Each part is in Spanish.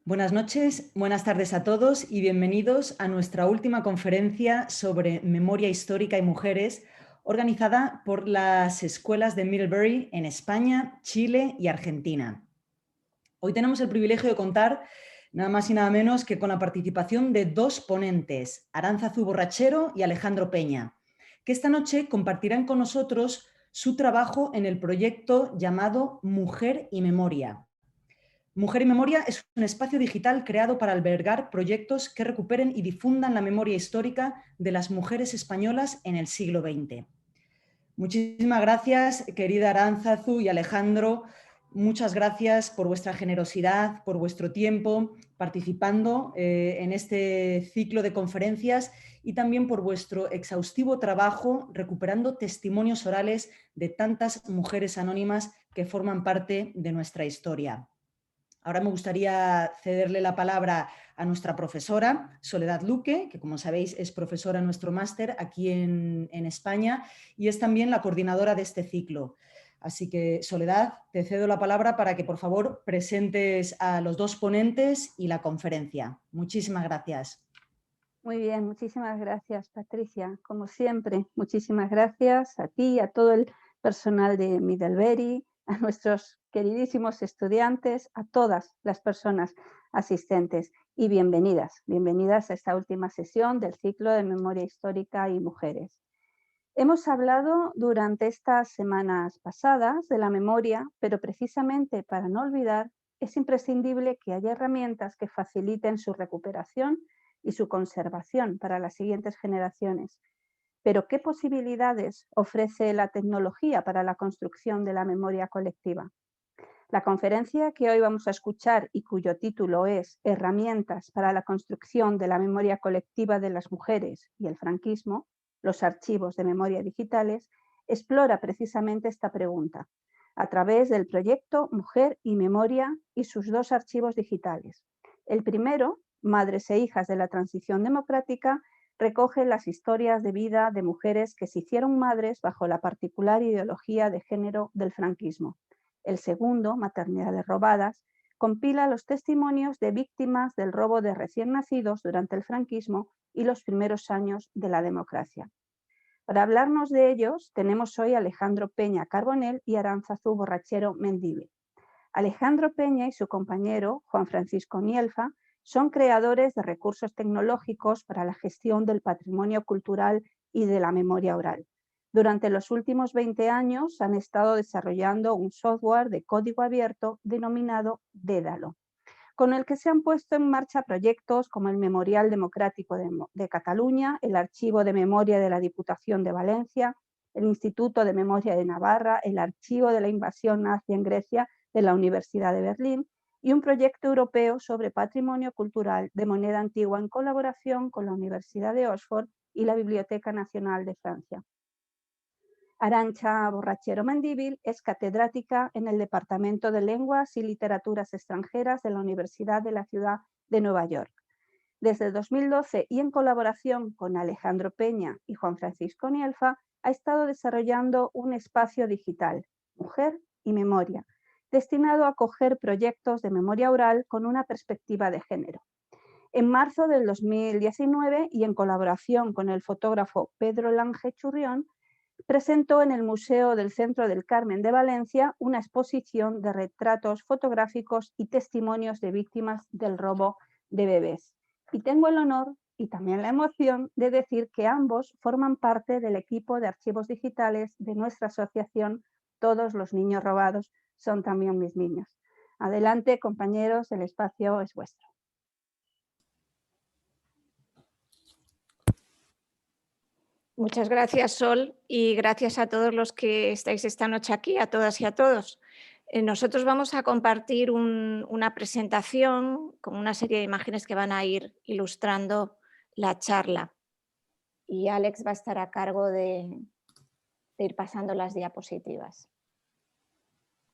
Buenas noches, buenas tardes a todos y bienvenidos a nuestra última conferencia sobre memoria histórica y mujeres, organizada por las escuelas de Middlebury en España, Chile y Argentina. Hoy tenemos el privilegio de contar nada más y nada menos que con la participación de dos ponentes, Aránzazu Borrachero y Alejandro Peña, que esta noche compartirán con nosotros su trabajo en el proyecto llamado Mujer y Memoria. Mujer y Memoria es un espacio digital creado para albergar proyectos que recuperen y difundan la memoria histórica de las mujeres españolas en el siglo XX. Muchísimas gracias, querida Aránzazu y Alejandro. Muchas gracias por vuestra generosidad, por vuestro tiempo participando en este ciclo de conferencias y también por vuestro exhaustivo trabajo recuperando testimonios orales de tantas mujeres anónimas que forman parte de nuestra historia. Ahora me gustaría cederle la palabra a nuestra profesora, Soledad Luque, que como sabéis es profesora en nuestro máster aquí en España y es también la coordinadora de este ciclo. Así que, Soledad, te cedo la palabra para que por favor presentes a los dos ponentes y la conferencia. Muchísimas gracias. Muy bien, muchísimas gracias, Patricia. Como siempre, muchísimas gracias a ti, a todo el personal de Middlebury, a nuestros queridísimos estudiantes, a todas las personas asistentes y bienvenidas a esta última sesión del ciclo de Memoria Histórica y Mujeres. Hemos hablado durante estas semanas pasadas de la memoria, pero precisamente para no olvidar, es imprescindible que haya herramientas que faciliten su recuperación y su conservación para las siguientes generaciones. Pero ¿qué posibilidades ofrece la tecnología para la construcción de la memoria colectiva? La conferencia que hoy vamos a escuchar y cuyo título es Herramientas para la construcción de la memoria colectiva de las mujeres y el franquismo, los archivos de memoria digitales, explora precisamente esta pregunta a través del proyecto Mujer y Memoria y sus dos archivos digitales. El primero, Madres e hijas de la transición democrática, recoge las historias de vida de mujeres que se hicieron madres bajo la particular ideología de género del franquismo. El segundo, Maternidades robadas, compila los testimonios de víctimas del robo de recién nacidos durante el franquismo y los primeros años de la democracia. Para hablarnos de ellos, tenemos hoy a Alejandro Peña Carbonell y Aránzazu Borrachero Mendívil. Alejandro Peña y su compañero, Juan Francisco Nielfa, son creadores de recursos tecnológicos para la gestión del patrimonio cultural y de la memoria oral. Durante los últimos 20 años han estado desarrollando un software de código abierto denominado Dédalo, con el que se han puesto en marcha proyectos como el Memorial Democrático de Cataluña, el Archivo de Memoria de la Diputación de Valencia, el Instituto de Memoria de Navarra, el Archivo de la Invasión Nazi en Grecia de la Universidad de Berlín y un proyecto europeo sobre patrimonio cultural de moneda antigua en colaboración con la Universidad de Oxford y la Biblioteca Nacional de Francia. Arantxa Borrachero Mendívil es catedrática en el Departamento de Lenguas y Literaturas Extranjeras de la Universidad de la Ciudad de Nueva York. Desde 2012 y en colaboración con Alejandro Peña y Juan Francisco Nielfa, ha estado desarrollando un espacio digital, Mujer y Memoria, destinado a acoger proyectos de memoria oral con una perspectiva de género. En marzo del 2019 y en colaboración con el fotógrafo Pedro Lange Churrión, presentó en el Museo del Centro del Carmen de Valencia una exposición de retratos fotográficos y testimonios de víctimas del robo de bebés. Y tengo el honor y también la emoción de decir que ambos forman parte del equipo de archivos digitales de nuestra asociación Todos los niños robados son también mis niños. Adelante, compañeros, el espacio es vuestro. Muchas gracias, Sol, y gracias a todos los que estáis esta noche aquí, a todas y a todos. Nosotros vamos a compartir una presentación con una serie de imágenes que van a ir ilustrando la charla. Y Alex va a estar a cargo de ir pasando las diapositivas.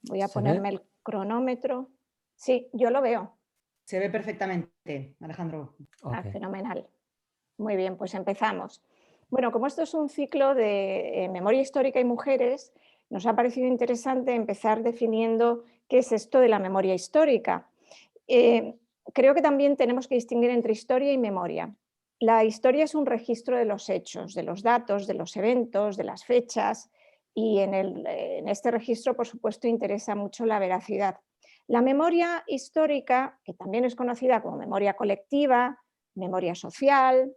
Voy a ponerme el cronómetro. Sí, yo lo veo. Se ve perfectamente, Alejandro. Okay. Fenomenal. Muy bien, pues empezamos. Bueno, como esto es un ciclo de memoria histórica y mujeres, nos ha parecido interesante empezar definiendo qué es esto de la memoria histórica. Creo que también tenemos que distinguir entre historia y memoria. La historia es un registro de los hechos, de los datos, de los eventos, de las fechas, y en este registro, por supuesto, interesa mucho la veracidad. La memoria histórica, que también es conocida como memoria colectiva, memoria social,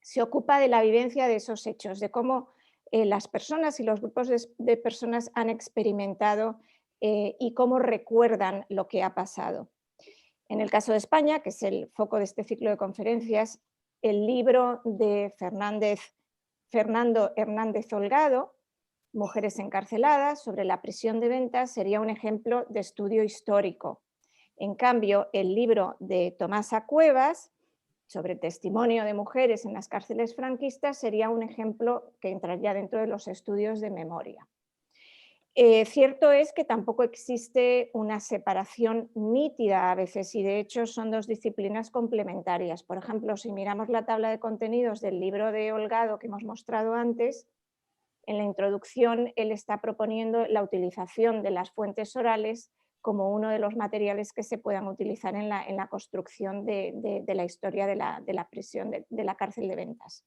se ocupa de la vivencia de esos hechos, de cómo las personas y los grupos de personas han experimentado y cómo recuerdan lo que ha pasado. En el caso de España, que es el foco de este ciclo de conferencias, el libro de Fernando Hernández Holgado, Mujeres encarceladas, sobre la prisión de Ventas, sería un ejemplo de estudio histórico. En cambio, el libro de Tomasa Cuevas, sobre testimonio de mujeres en las cárceles franquistas, sería un ejemplo que entraría dentro de los estudios de memoria. Cierto es que tampoco existe una separación nítida a veces, y de hecho son dos disciplinas complementarias. Por ejemplo, si miramos la tabla de contenidos del libro de Holgado que hemos mostrado antes, en la introducción él está proponiendo la utilización de las fuentes orales como uno de los materiales que se puedan utilizar en la construcción de la historia de la prisión, de la cárcel de Ventas.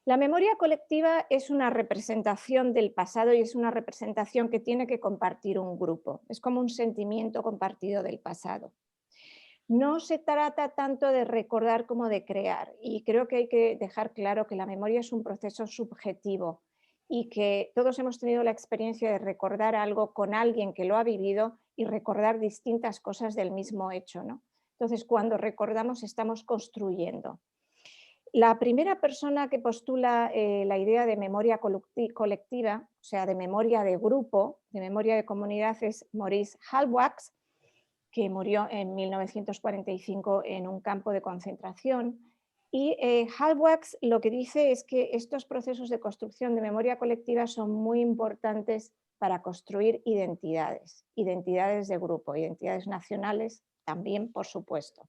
La memoria colectiva es una representación del pasado y es una representación que tiene que compartir un grupo. Es como un sentimiento compartido del pasado. No se trata tanto de recordar como de crear, y creo que hay que dejar claro que la memoria es un proceso subjetivo y que todos hemos tenido la experiencia de recordar algo con alguien que lo ha vivido y recordar distintas cosas del mismo hecho, ¿no? Entonces, cuando recordamos, estamos construyendo. La primera persona que postula la idea de memoria colectiva, o sea, de memoria de grupo, de memoria de comunidad, es Maurice Halbwachs, que murió en 1945 en un campo de concentración. Y Halbwachs lo que dice es que estos procesos de construcción de memoria colectiva son muy importantes para construir identidades, identidades de grupo, identidades nacionales también, por supuesto.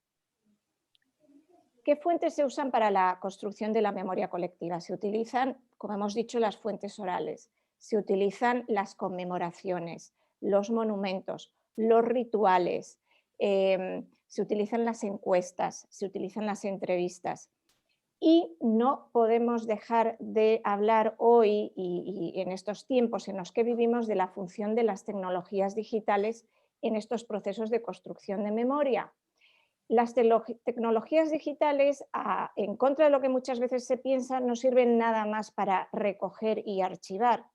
¿Qué fuentes se usan para la construcción de la memoria colectiva? Se utilizan, como hemos dicho, las fuentes orales, se utilizan las conmemoraciones, los monumentos, los rituales, se utilizan las encuestas, se utilizan las entrevistas. Y no podemos dejar de hablar hoy y en estos tiempos en los que vivimos de la función de las tecnologías digitales en estos procesos de construcción de memoria. Las tecnologías digitales, en contra de lo que muchas veces se piensa, no sirven nada más para recoger y archivar.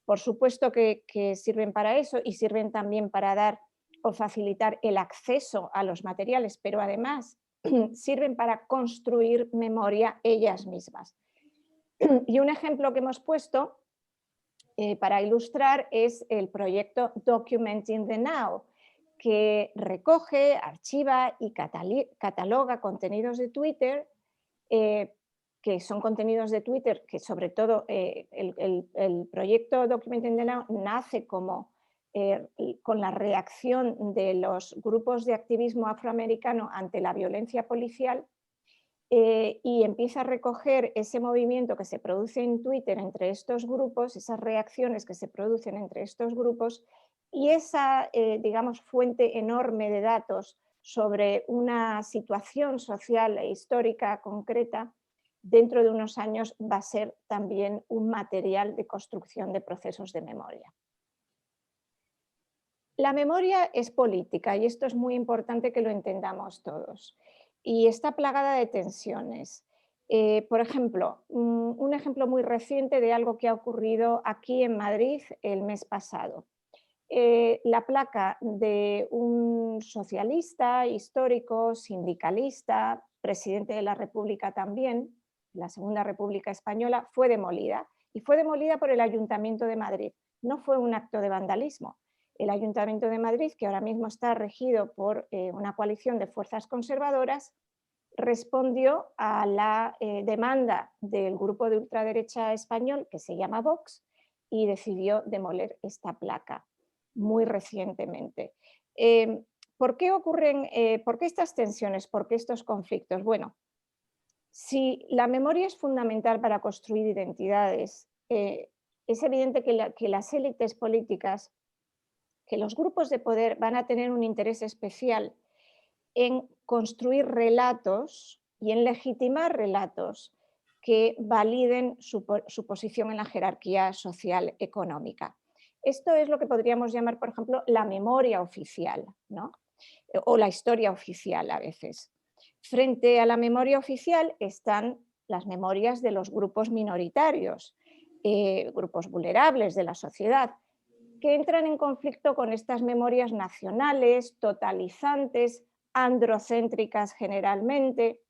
Por supuesto que sirven para eso y sirven también para dar o facilitar el acceso a los materiales, pero además sirven para construir memoria ellas mismas. Y un ejemplo que hemos puesto para ilustrar es el proyecto Documenting the Now, que recoge, archiva y cataloga contenidos de Twitter, que son contenidos de Twitter que sobre todo el proyecto Documenting the Now nace como con la reacción de los grupos de activismo afroamericano ante la violencia policial, y empieza a recoger ese movimiento que se produce en Twitter entre estos grupos, esas reacciones que se producen entre estos grupos, y esa, digamos, fuente enorme de datos sobre una situación social e histórica concreta, dentro de unos años va a ser también un material de construcción de procesos de memoria. La memoria es política y esto es muy importante que lo entendamos todos. Y está plagada de tensiones. Por ejemplo, un ejemplo muy reciente de algo que ha ocurrido aquí en Madrid el mes pasado. La placa de un socialista, histórico, sindicalista, presidente de la República también, la Segunda República Española, fue demolida. Y fue demolida por el Ayuntamiento de Madrid. No fue un acto de vandalismo. El Ayuntamiento de Madrid, que ahora mismo está regido por una coalición de fuerzas conservadoras, respondió a la demanda del grupo de ultraderecha español, que se llama Vox, y decidió demoler esta placa muy recientemente. ¿Por qué ocurren, por qué estas tensiones, por qué estos conflictos? Bueno, si la memoria es fundamental para construir identidades, es evidente que las élites políticas que los grupos de poder van a tener un interés especial en construir relatos y en legitimar relatos que validen su posición en la jerarquía social económica. Esto es lo que podríamos llamar, por ejemplo, la memoria oficial, ¿no? O la historia oficial a veces. Frente a la memoria oficial están las memorias de los grupos minoritarios, grupos vulnerables de la sociedad, que entran en conflicto con estas memorias nacionales, totalizantes, androcéntricas generalmente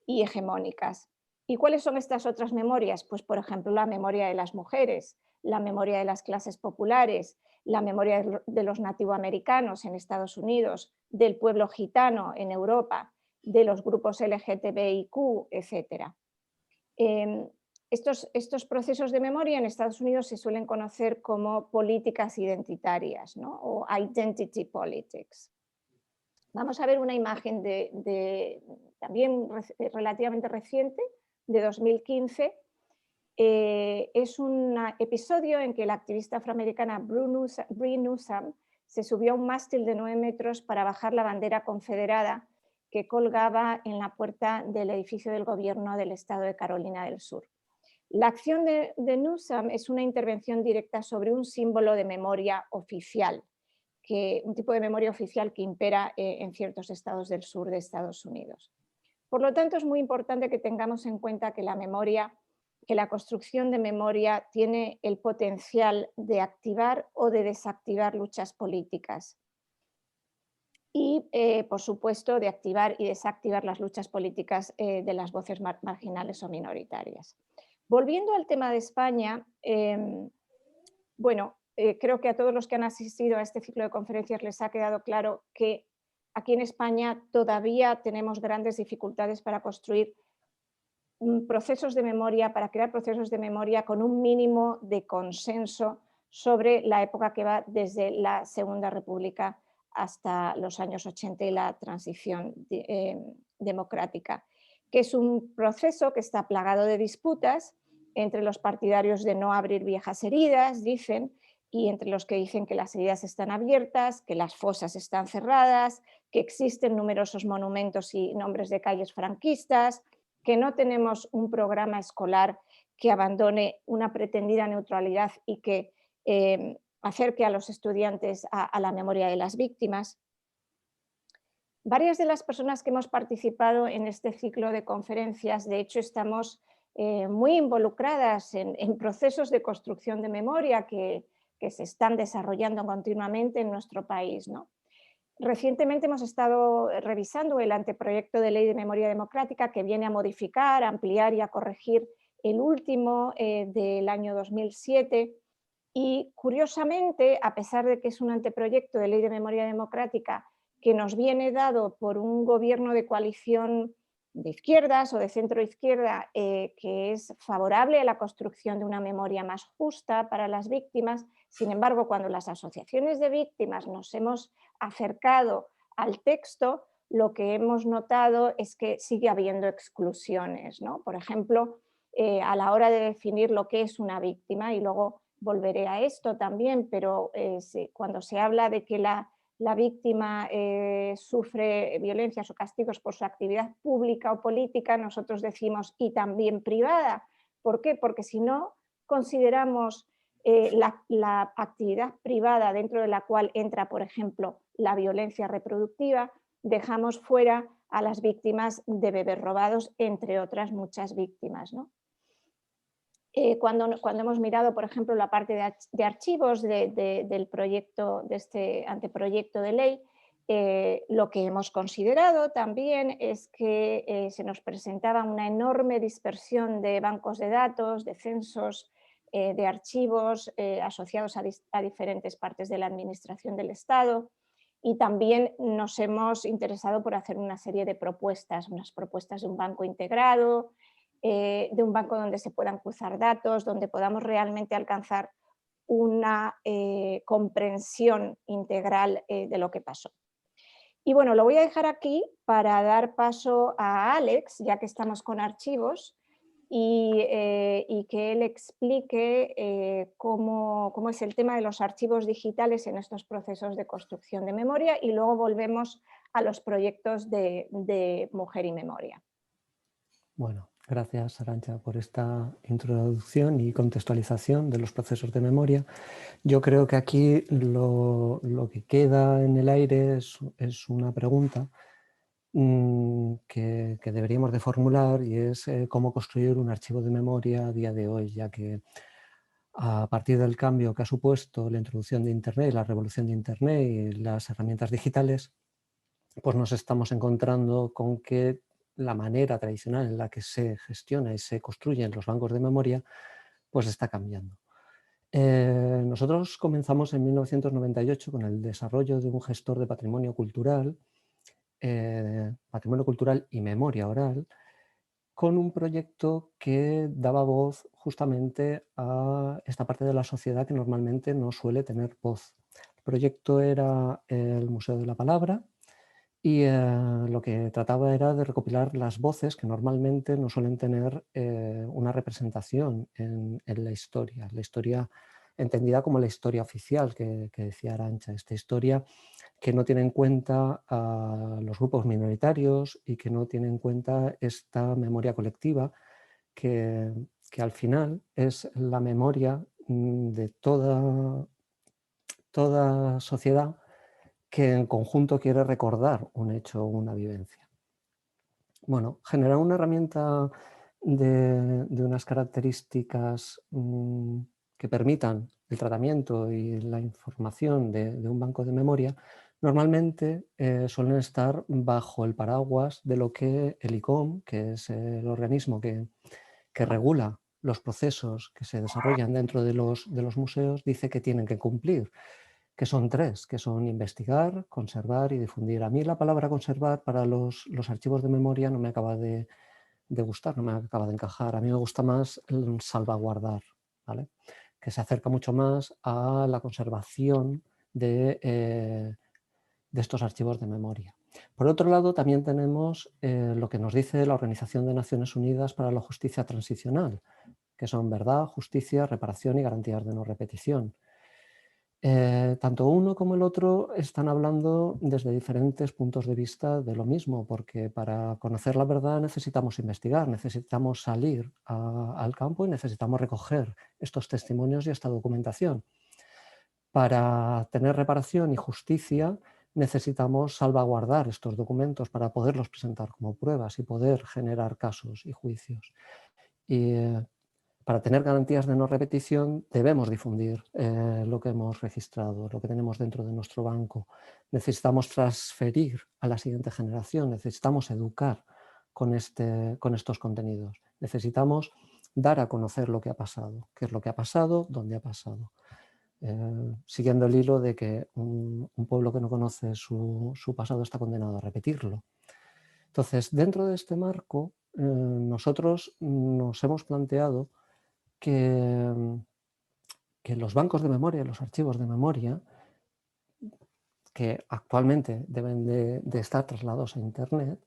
y hegemónicas. ¿Y cuáles son estas otras memorias? Pues, por ejemplo, la memoria de las mujeres, la memoria de las clases populares, la memoria de los nativoamericanos en Estados Unidos, del pueblo gitano en Europa, de los grupos LGTBIQ, etc. Estos procesos de memoria en Estados Unidos se suelen conocer como políticas identitarias, ¿no? O identity politics. Vamos a ver una imagen también relativamente reciente, de 2015. Es un episodio en que la activista afroamericana Bree Newsome se subió a un mástil de 9 metros para bajar la bandera confederada que colgaba en la puerta del edificio del gobierno del estado de Carolina del Sur. La acción de Newsome es una intervención directa sobre un símbolo de memoria oficial, un tipo de memoria oficial que impera en ciertos estados del sur de Estados Unidos. Por lo tanto, es muy importante que tengamos en cuenta que la construcción de memoria tiene el potencial de activar o de desactivar luchas políticas. Y, por supuesto, de activar y desactivar las luchas políticas de las voces marginales o minoritarias. Volviendo al tema de España, bueno, creo que a todos los que han asistido a este ciclo de conferencias les ha quedado claro que aquí en España todavía tenemos grandes dificultades para construir procesos de memoria, para crear procesos de memoria con un mínimo de consenso sobre la época que va desde la Segunda República hasta los años 80 y la transición democrática, que es un proceso que está plagado de disputas entre los partidarios de no abrir viejas heridas, dicen, y entre los que dicen que las heridas están abiertas, que las fosas están cerradas, que existen numerosos monumentos y nombres de calles franquistas, que no tenemos un programa escolar que abandone una pretendida neutralidad y que acerque a los estudiantes a la memoria de las víctimas. Varias de las personas que hemos participado en este ciclo de conferencias, de hecho, estamos muy involucradas en procesos de construcción de memoria que se están desarrollando continuamente en nuestro país, ¿no? Recientemente hemos estado revisando el anteproyecto de ley de memoria democrática que viene a modificar, a ampliar y a corregir el último del año 2007. Y curiosamente, a pesar de que es un anteproyecto de ley de memoria democrática que nos viene dado por un gobierno de coalición de izquierdas o de centro izquierda que es favorable a la construcción de una memoria más justa para las víctimas, sin embargo, cuando las asociaciones de víctimas nos hemos acercado al texto, lo que hemos notado es que sigue habiendo exclusiones, ¿no? Por ejemplo, a la hora de definir lo que es una víctima, y luego volveré a esto también, pero cuando se habla de que la víctima sufre violencias o castigos por su actividad pública o política, nosotros decimos y también privada. ¿Por qué? Porque si no consideramos la actividad privada dentro de la cual entra, por ejemplo, la violencia reproductiva, dejamos fuera a las víctimas de bebés robados, entre otras muchas víctimas, ¿no? Cuando hemos mirado, por ejemplo, la parte de archivos del proyecto, de este anteproyecto de ley, lo que hemos considerado también es que se nos presentaba una enorme dispersión de bancos de datos, de censos, de archivos asociados a diferentes partes de la administración del Estado, y también nos hemos interesado por hacer una serie de propuestas, unas propuestas de un banco integrado, de un banco donde se puedan cruzar datos, donde podamos realmente alcanzar una comprensión integral de lo que pasó. Y bueno, lo voy a dejar aquí para dar paso a Alex, ya que estamos con archivos, y que él explique cómo es el tema de los archivos digitales en estos procesos de construcción de memoria, y luego volvemos a los proyectos de Mujer y Memoria. Bueno, gracias Arantxa por esta introducción y contextualización de los procesos de memoria. Yo creo que aquí lo que queda en el aire es una pregunta que deberíamos de formular, y es cómo construir un archivo de memoria a día de hoy, ya que a partir del cambio que ha supuesto la introducción de Internet, la revolución de Internet y las herramientas digitales, pues nos estamos encontrando con que la manera tradicional en la que se gestiona y se construyen los bancos de memoria pues está cambiando. Nosotros comenzamos en 1998 con el desarrollo de un gestor de patrimonio cultural y memoria oral, con un proyecto que daba voz justamente a esta parte de la sociedad que normalmente no suele tener voz. El proyecto era el Museo de la Palabra, y lo que trataba era de recopilar las voces que normalmente no suelen tener una representación en la historia entendida como la historia oficial que decía Arantxa, esta historia que no tiene en cuenta a los grupos minoritarios y que no tiene en cuenta esta memoria colectiva que al final es la memoria de toda sociedad que en conjunto quiere recordar un hecho o una vivencia. Bueno, generar una herramienta de unas características que permitan el tratamiento y la información de un banco de memoria, normalmente suelen estar bajo el paraguas de lo que el ICOM, que es el organismo que regula los procesos que se desarrollan dentro de los museos, dice que tienen que cumplir, que son tres, que son investigar, conservar y difundir. A mí la palabra conservar para los archivos de memoria no me acaba de gustar, no me acaba de encajar. A mí me gusta más el salvaguardar, ¿vale? Que se acerca mucho más a la conservación de estos archivos de memoria. Por otro lado, también tenemos lo que nos dice la Organización de Naciones Unidas para la Justicia Transicional, que son verdad, justicia, reparación y garantías de no repetición. Tanto uno como el otro están hablando desde diferentes puntos de vista de lo mismo, porque para conocer la verdad necesitamos investigar, necesitamos salir al campo y necesitamos recoger estos testimonios y esta documentación. Para tener reparación y justicia necesitamos salvaguardar estos documentos para poderlos presentar como pruebas y poder generar casos y juicios. Y para tener garantías de no repetición debemos difundir lo que hemos registrado, lo que tenemos dentro de nuestro banco. Necesitamos transferir a la siguiente generación, necesitamos educar con estos contenidos. Necesitamos dar a conocer lo que ha pasado, qué es lo que ha pasado, dónde ha pasado. Siguiendo el hilo de que un pueblo que no conoce su pasado está condenado a repetirlo. Entonces, dentro de este marco, nosotros nos hemos planteado que los bancos de memoria, los archivos de memoria, que actualmente deben de estar trasladados a Internet,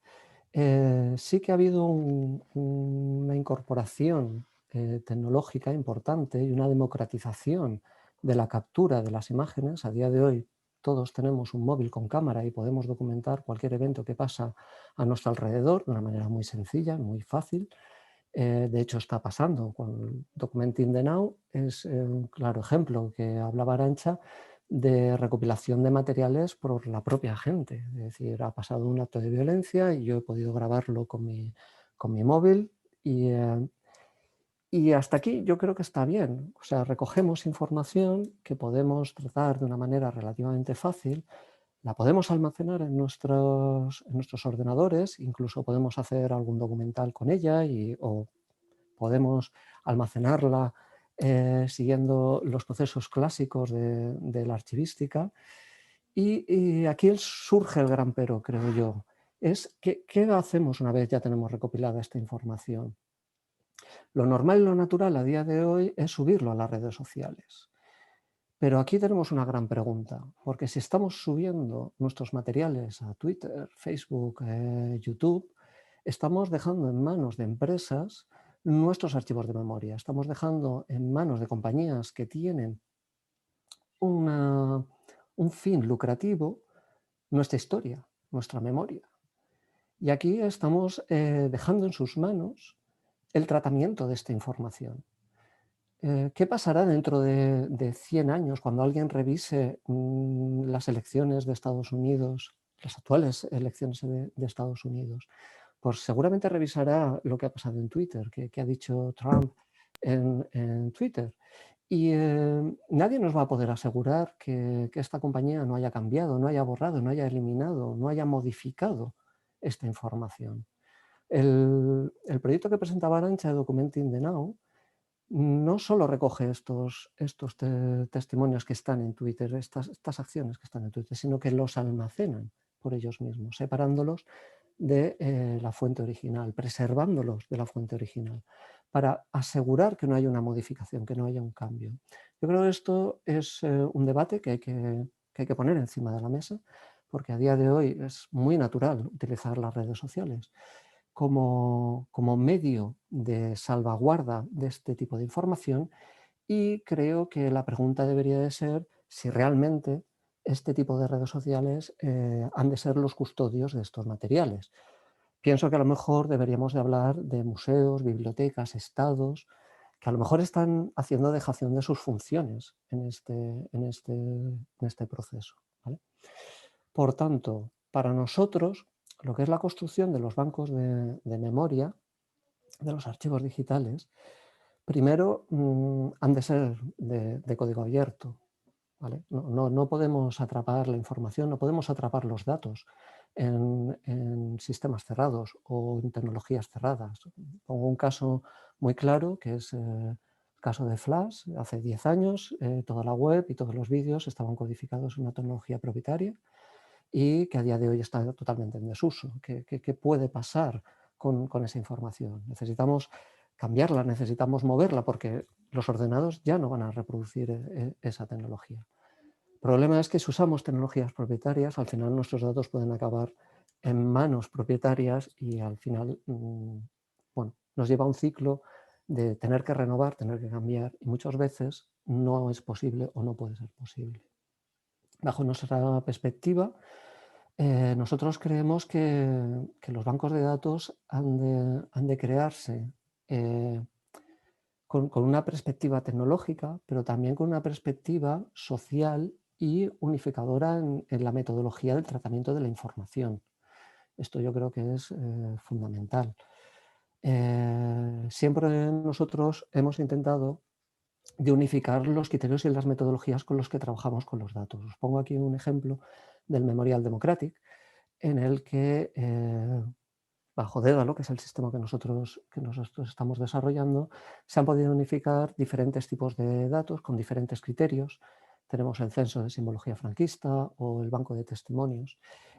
sí que ha habido una incorporación tecnológica importante y una democratización de la captura de las imágenes. A día de hoy todos tenemos un móvil con cámara y podemos documentar cualquier evento que pasa a nuestro alrededor de una manera muy sencilla, muy fácil. De hecho, está pasando con Documenting the Now, es un claro ejemplo que hablaba Arantxa de recopilación de materiales por la propia gente. Es decir, ha pasado un acto de violencia y yo he podido grabarlo con mi móvil y hasta aquí yo creo que está bien. O sea, recogemos información que podemos tratar de una manera relativamente fácil, la podemos almacenar en nuestros ordenadores, incluso podemos hacer algún documental con ella o podemos almacenarla siguiendo los procesos clásicos de la archivística. Y aquí surge el gran pero, creo yo, es ¿qué hacemos una vez ya tenemos recopilada esta información? Lo normal y lo natural a día de hoy es subirlo a las redes sociales. Pero aquí tenemos una gran pregunta, porque si estamos subiendo nuestros materiales a Twitter, Facebook, YouTube, estamos dejando en manos de empresas nuestros archivos de memoria. Estamos dejando en manos de compañías que tienen un fin lucrativo nuestra historia, nuestra memoria. Y aquí estamos dejando en sus manos el tratamiento de esta información. ¿Qué pasará dentro de 100 años cuando alguien revise las elecciones de Estados Unidos, las actuales elecciones de Estados Unidos? Pues seguramente revisará lo que ha pasado en Twitter, que ha dicho Trump en Twitter. Y nadie nos va a poder asegurar que esta compañía no haya cambiado, no haya borrado, no haya eliminado, no haya modificado esta información. El proyecto que presentaba Arantxa, Documenting the Now, no solo recoge estos testimonios que están en Twitter, estas acciones que están en Twitter, sino que los almacenan por ellos mismos, separándolos de la fuente original, preservándolos de la fuente original, para asegurar que no haya una modificación, que no haya un cambio. Yo creo que esto es un debate que hay que poner encima de la mesa, porque a día de hoy es muy natural utilizar las redes sociales como medio de salvaguarda de este tipo de información, y creo que la pregunta debería de ser si realmente este tipo de redes sociales han de ser los custodios de estos materiales. Pienso que a lo mejor deberíamos de hablar de museos, bibliotecas, estados, que a lo mejor están haciendo dejación de sus funciones en este proceso, ¿vale? Por tanto, para nosotros, lo que es la construcción de los bancos de memoria, de los archivos digitales, primero han de ser de código abierto, ¿vale? No podemos atrapar la información, no podemos atrapar los datos en sistemas cerrados o en tecnologías cerradas. Pongo un caso muy claro, que es el caso de Flash. Hace 10 años toda la web y todos los vídeos estaban codificados en una tecnología propietaria y que a día de hoy está totalmente en desuso. ¿Qué puede pasar con esa información? Necesitamos cambiarla, necesitamos moverla, porque los ordenadores ya no van a reproducir esa tecnología. El problema es que si usamos tecnologías propietarias, al final nuestros datos pueden acabar en manos propietarias y al final bueno, nos lleva a un ciclo de tener que renovar, tener que cambiar, y muchas veces no es posible o no puede ser posible. Bajo nuestra perspectiva, nosotros creemos que los bancos de datos han de crearse con una perspectiva tecnológica, pero también con una perspectiva social y unificadora en la metodología del tratamiento de la información. Esto yo creo que es fundamental. Siempre nosotros hemos intentado de unificar los criterios y las metodologías con los que trabajamos con los datos. Os pongo aquí un ejemplo del Memorial Democratic, en el que bajo Dédalo, que es el sistema que nosotros estamos desarrollando, se han podido unificar diferentes tipos de datos con diferentes criterios. Tenemos el censo de simbología franquista o el banco de testimonios,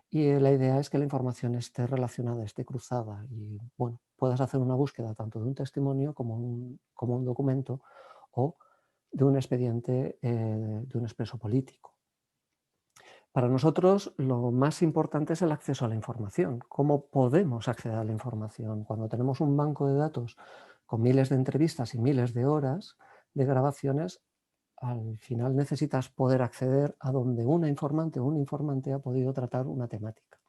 y la idea es que la información esté relacionada, esté cruzada, y bueno, puedas hacer una búsqueda tanto de un testimonio como un documento o de un expediente de un expreso político. Para nosotros lo más importante es el acceso a la información. ¿Cómo podemos acceder a la información? Cuando tenemos un banco de datos con miles de entrevistas y miles de horas de grabaciones, al final necesitas poder acceder a donde una informante o un informante ha podido tratar una temática.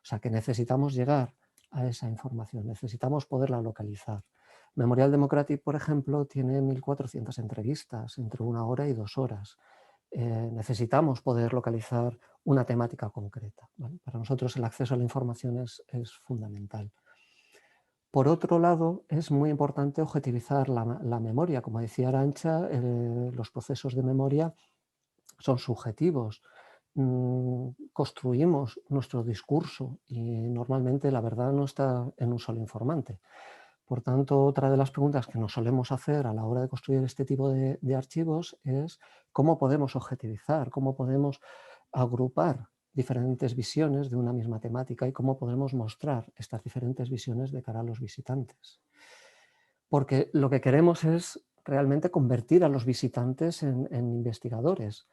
O sea que necesitamos llegar a esa información, necesitamos poderla localizar. Memorial Democratic, por ejemplo, tiene 1.400 entrevistas entre 1 hora y 2 horas. Necesitamos poder localizar una temática concreta, ¿vale? Para nosotros el acceso a la información es fundamental. Por otro lado, es muy importante objetivizar la memoria. Como decía Arantxa, los procesos de memoria son subjetivos. Construimos nuestro discurso y normalmente la verdad no está en un solo informante. Por tanto, otra de las preguntas que nos solemos hacer a la hora de construir este tipo de archivos es cómo podemos objetivizar, cómo podemos agrupar diferentes visiones de una misma temática y cómo podemos mostrar estas diferentes visiones de cara a los visitantes. Porque lo que queremos es realmente convertir a los visitantes en investigadores.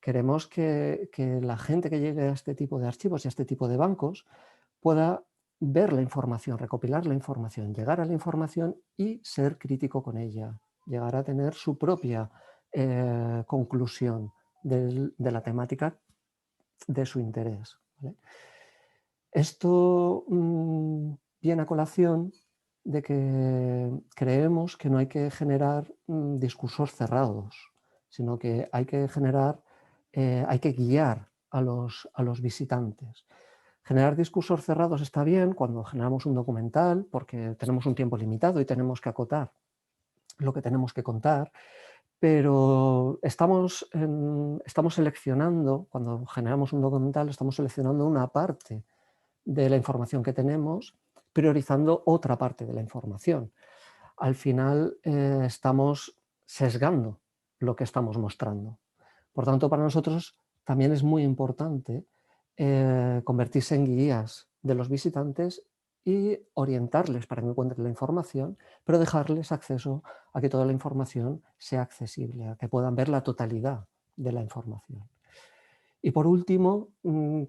Queremos que la gente que llegue a este tipo de archivos y a este tipo de bancos pueda ver la información, recopilar la información, llegar a la información y ser crítico con ella, llegar a tener su propia conclusión de la temática de su interés, ¿vale? Esto viene a colación de que creemos que no hay que generar discursos cerrados, sino que hay que generar, hay que guiar a los visitantes. Generar discursos cerrados está bien cuando generamos un documental porque tenemos un tiempo limitado y tenemos que acotar lo que tenemos que contar, pero estamos seleccionando, cuando generamos un documental, estamos seleccionando una parte de la información que tenemos, priorizando otra parte de la información. Al final estamos sesgando lo que estamos mostrando. Por tanto, para nosotros también es muy importante convertirse en guías de los visitantes y orientarles para que encuentren la información, pero dejarles acceso a que toda la información sea accesible, a que puedan ver la totalidad de la información. Y por último,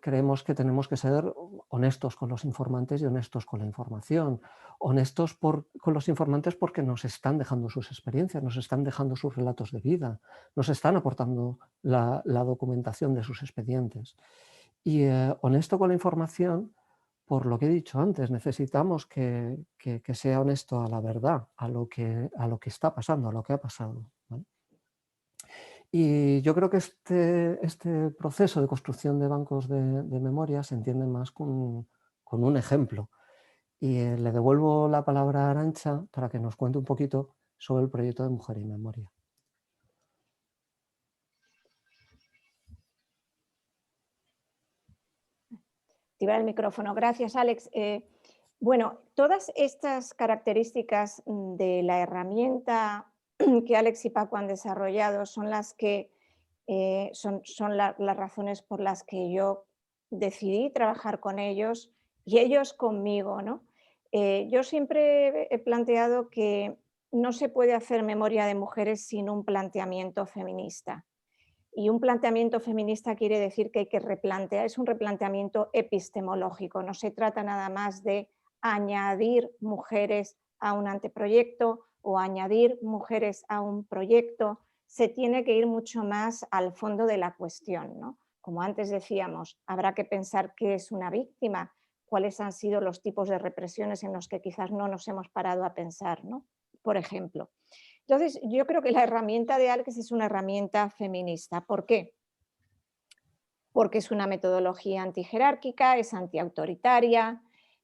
creemos que tenemos que ser honestos con los informantes y honestos con la información. Honestos con los informantes porque nos están dejando sus experiencias, nos están dejando sus relatos de vida, nos están aportando la documentación de sus expedientes. Y honesto con la información, por lo que he dicho antes, necesitamos que sea honesto a la verdad, a lo que está pasando, a lo que ha pasado, ¿vale? Y yo creo que este proceso de construcción de bancos de memoria se entiende más con un ejemplo. Y le devuelvo la palabra a Arantxa para que nos cuente un poquito sobre el proyecto de Mujer y Memoria. Activar el micrófono. Gracias, Alex. Bueno, todas estas características de la herramienta que Alex y Paco han desarrollado son las que son las razones por las que yo decidí trabajar con ellos y ellos conmigo, ¿no? Yo siempre he planteado que no se puede hacer memoria de mujeres sin un planteamiento feminista. Y un planteamiento feminista quiere decir que hay que replantear, es un replanteamiento epistemológico, no se trata nada más de añadir mujeres a un anteproyecto o añadir mujeres a un proyecto, se tiene que ir mucho más al fondo de la cuestión, ¿no? Como antes decíamos, habrá que pensar qué es una víctima, cuáles han sido los tipos de represiones en los que quizás no nos hemos parado a pensar, ¿no? Por ejemplo. Entonces, yo creo que la herramienta de Alex es una herramienta feminista. ¿Por qué? Porque es una metodología antijerárquica, es antiautoritaria,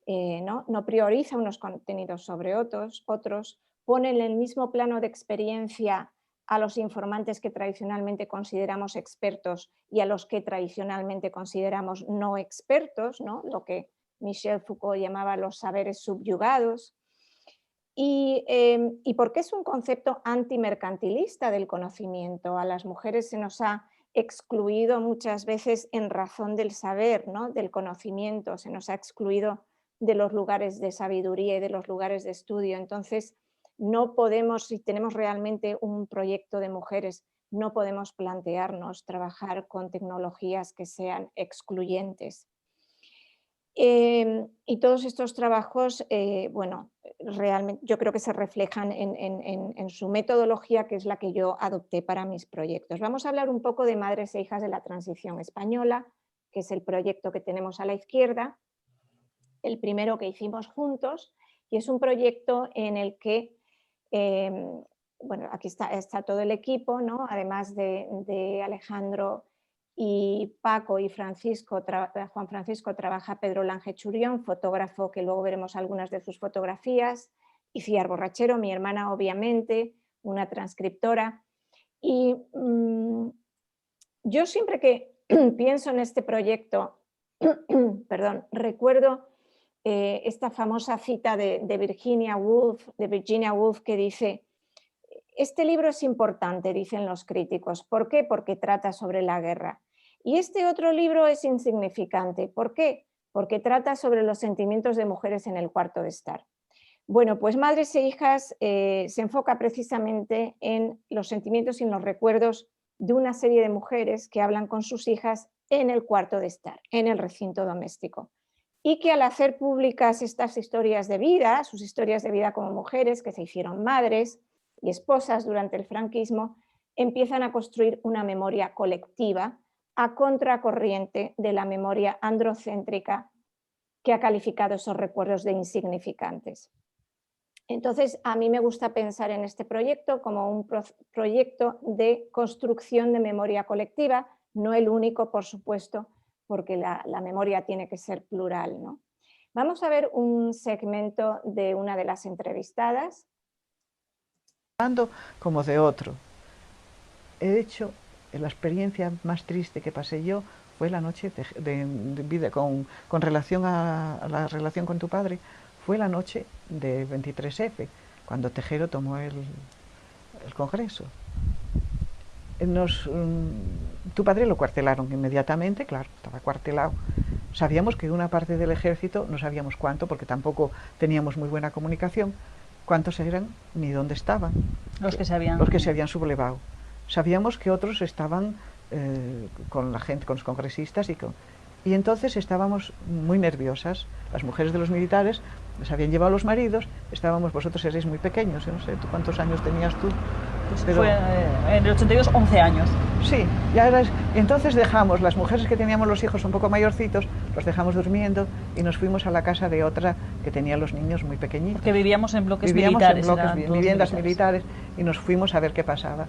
no prioriza unos contenidos sobre otros, pone en el mismo plano de experiencia a los informantes que tradicionalmente consideramos expertos y a los que tradicionalmente consideramos no expertos, ¿no? Lo que Michel Foucault llamaba los saberes subyugados. Y porque es un concepto antimercantilista del conocimiento. A las mujeres se nos ha excluido muchas veces en razón del saber, ¿no? Del conocimiento, se nos ha excluido de los lugares de sabiduría y de los lugares de estudio. Entonces, no podemos, si tenemos realmente un proyecto de mujeres, no podemos plantearnos trabajar con tecnologías que sean excluyentes. Y todos estos trabajos, bueno, realmente yo creo que se reflejan en su metodología, que es la que yo adopté para mis proyectos. Vamos a hablar un poco de Madres e Hijas de la Transición Española, que es el proyecto que tenemos a la izquierda, el primero que hicimos juntos, y es un proyecto en el que, bueno, aquí está todo el equipo, ¿no? Además de Alejandro y Paco y Francisco, Juan Francisco, trabaja Pedro Lange Churión, fotógrafo, que luego veremos algunas de sus fotografías, y Ciar Borrachero, mi hermana, obviamente, una transcriptora. Y yo siempre que pienso en este proyecto, perdón, recuerdo esta famosa cita de Virginia Woolf, que dice: este libro es importante, dicen los críticos. ¿Por qué? Porque trata sobre la guerra. Y este otro libro es insignificante. ¿Por qué? Porque trata sobre los sentimientos de mujeres en el cuarto de estar. Bueno, pues Madres e Hijas se enfoca precisamente en los sentimientos y en los recuerdos de una serie de mujeres que hablan con sus hijas en el cuarto de estar, en el recinto doméstico. y que al hacer públicas estas historias de vida, sus historias de vida como mujeres que se hicieron madres y esposas durante el franquismo, empiezan a construir una memoria colectiva a contracorriente de la memoria androcéntrica que ha calificado esos recuerdos de insignificantes. Entonces, a mí me gusta pensar en este proyecto como un proyecto de construcción de memoria colectiva, no el único, por supuesto, porque la memoria tiene que ser plural, ¿no? Vamos a ver un segmento de una de las entrevistadas. Como de otro. He hecho, la experiencia más triste que pasé yo fue la noche de vida con relación a la relación con tu padre, fue la noche de 23F, cuando Tejero tomó el Congreso. Tu padre lo cuartelaron inmediatamente, claro, estaba cuartelado. Sabíamos que una parte del ejército, no sabíamos cuánto, porque tampoco teníamos muy buena comunicación, cuántos eran ni dónde estaban. Los que se habían sublevado. Sabíamos que otros estaban con la gente, con los congresistas, y entonces estábamos muy nerviosas. Las mujeres de los militares les habían llevado a los maridos, estábamos, vosotros erais muy pequeños, no sé, ¿cuántos años tenías tú? Pues pero, fue en el 82, 11 años. Sí, ya eras. Entonces dejamos, las mujeres que teníamos los hijos un poco mayorcitos, los dejamos durmiendo y nos fuimos a la casa de otra que tenía los niños muy pequeñitos. Porque vivíamos en bloques militares. En viviendas militares, y nos fuimos a ver qué pasaba.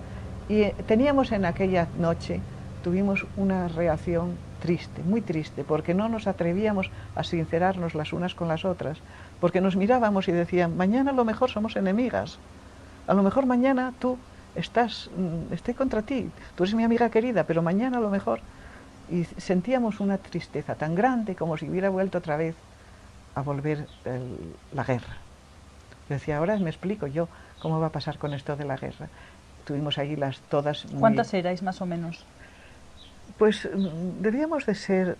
Y teníamos en aquella noche, tuvimos una reacción triste, muy triste, porque no nos atrevíamos a sincerarnos las unas con las otras, porque nos mirábamos y decían, mañana a lo mejor somos enemigas, a lo mejor mañana tú estoy contra ti, tú eres mi amiga querida, pero mañana a lo mejor. Y sentíamos una tristeza tan grande como si hubiera vuelto otra vez a volver la guerra. Yo decía, ahora me explico yo cómo va a pasar con esto de la guerra. Tuvimos ahí todas... ¿Cuántas erais más o menos? Pues debíamos de ser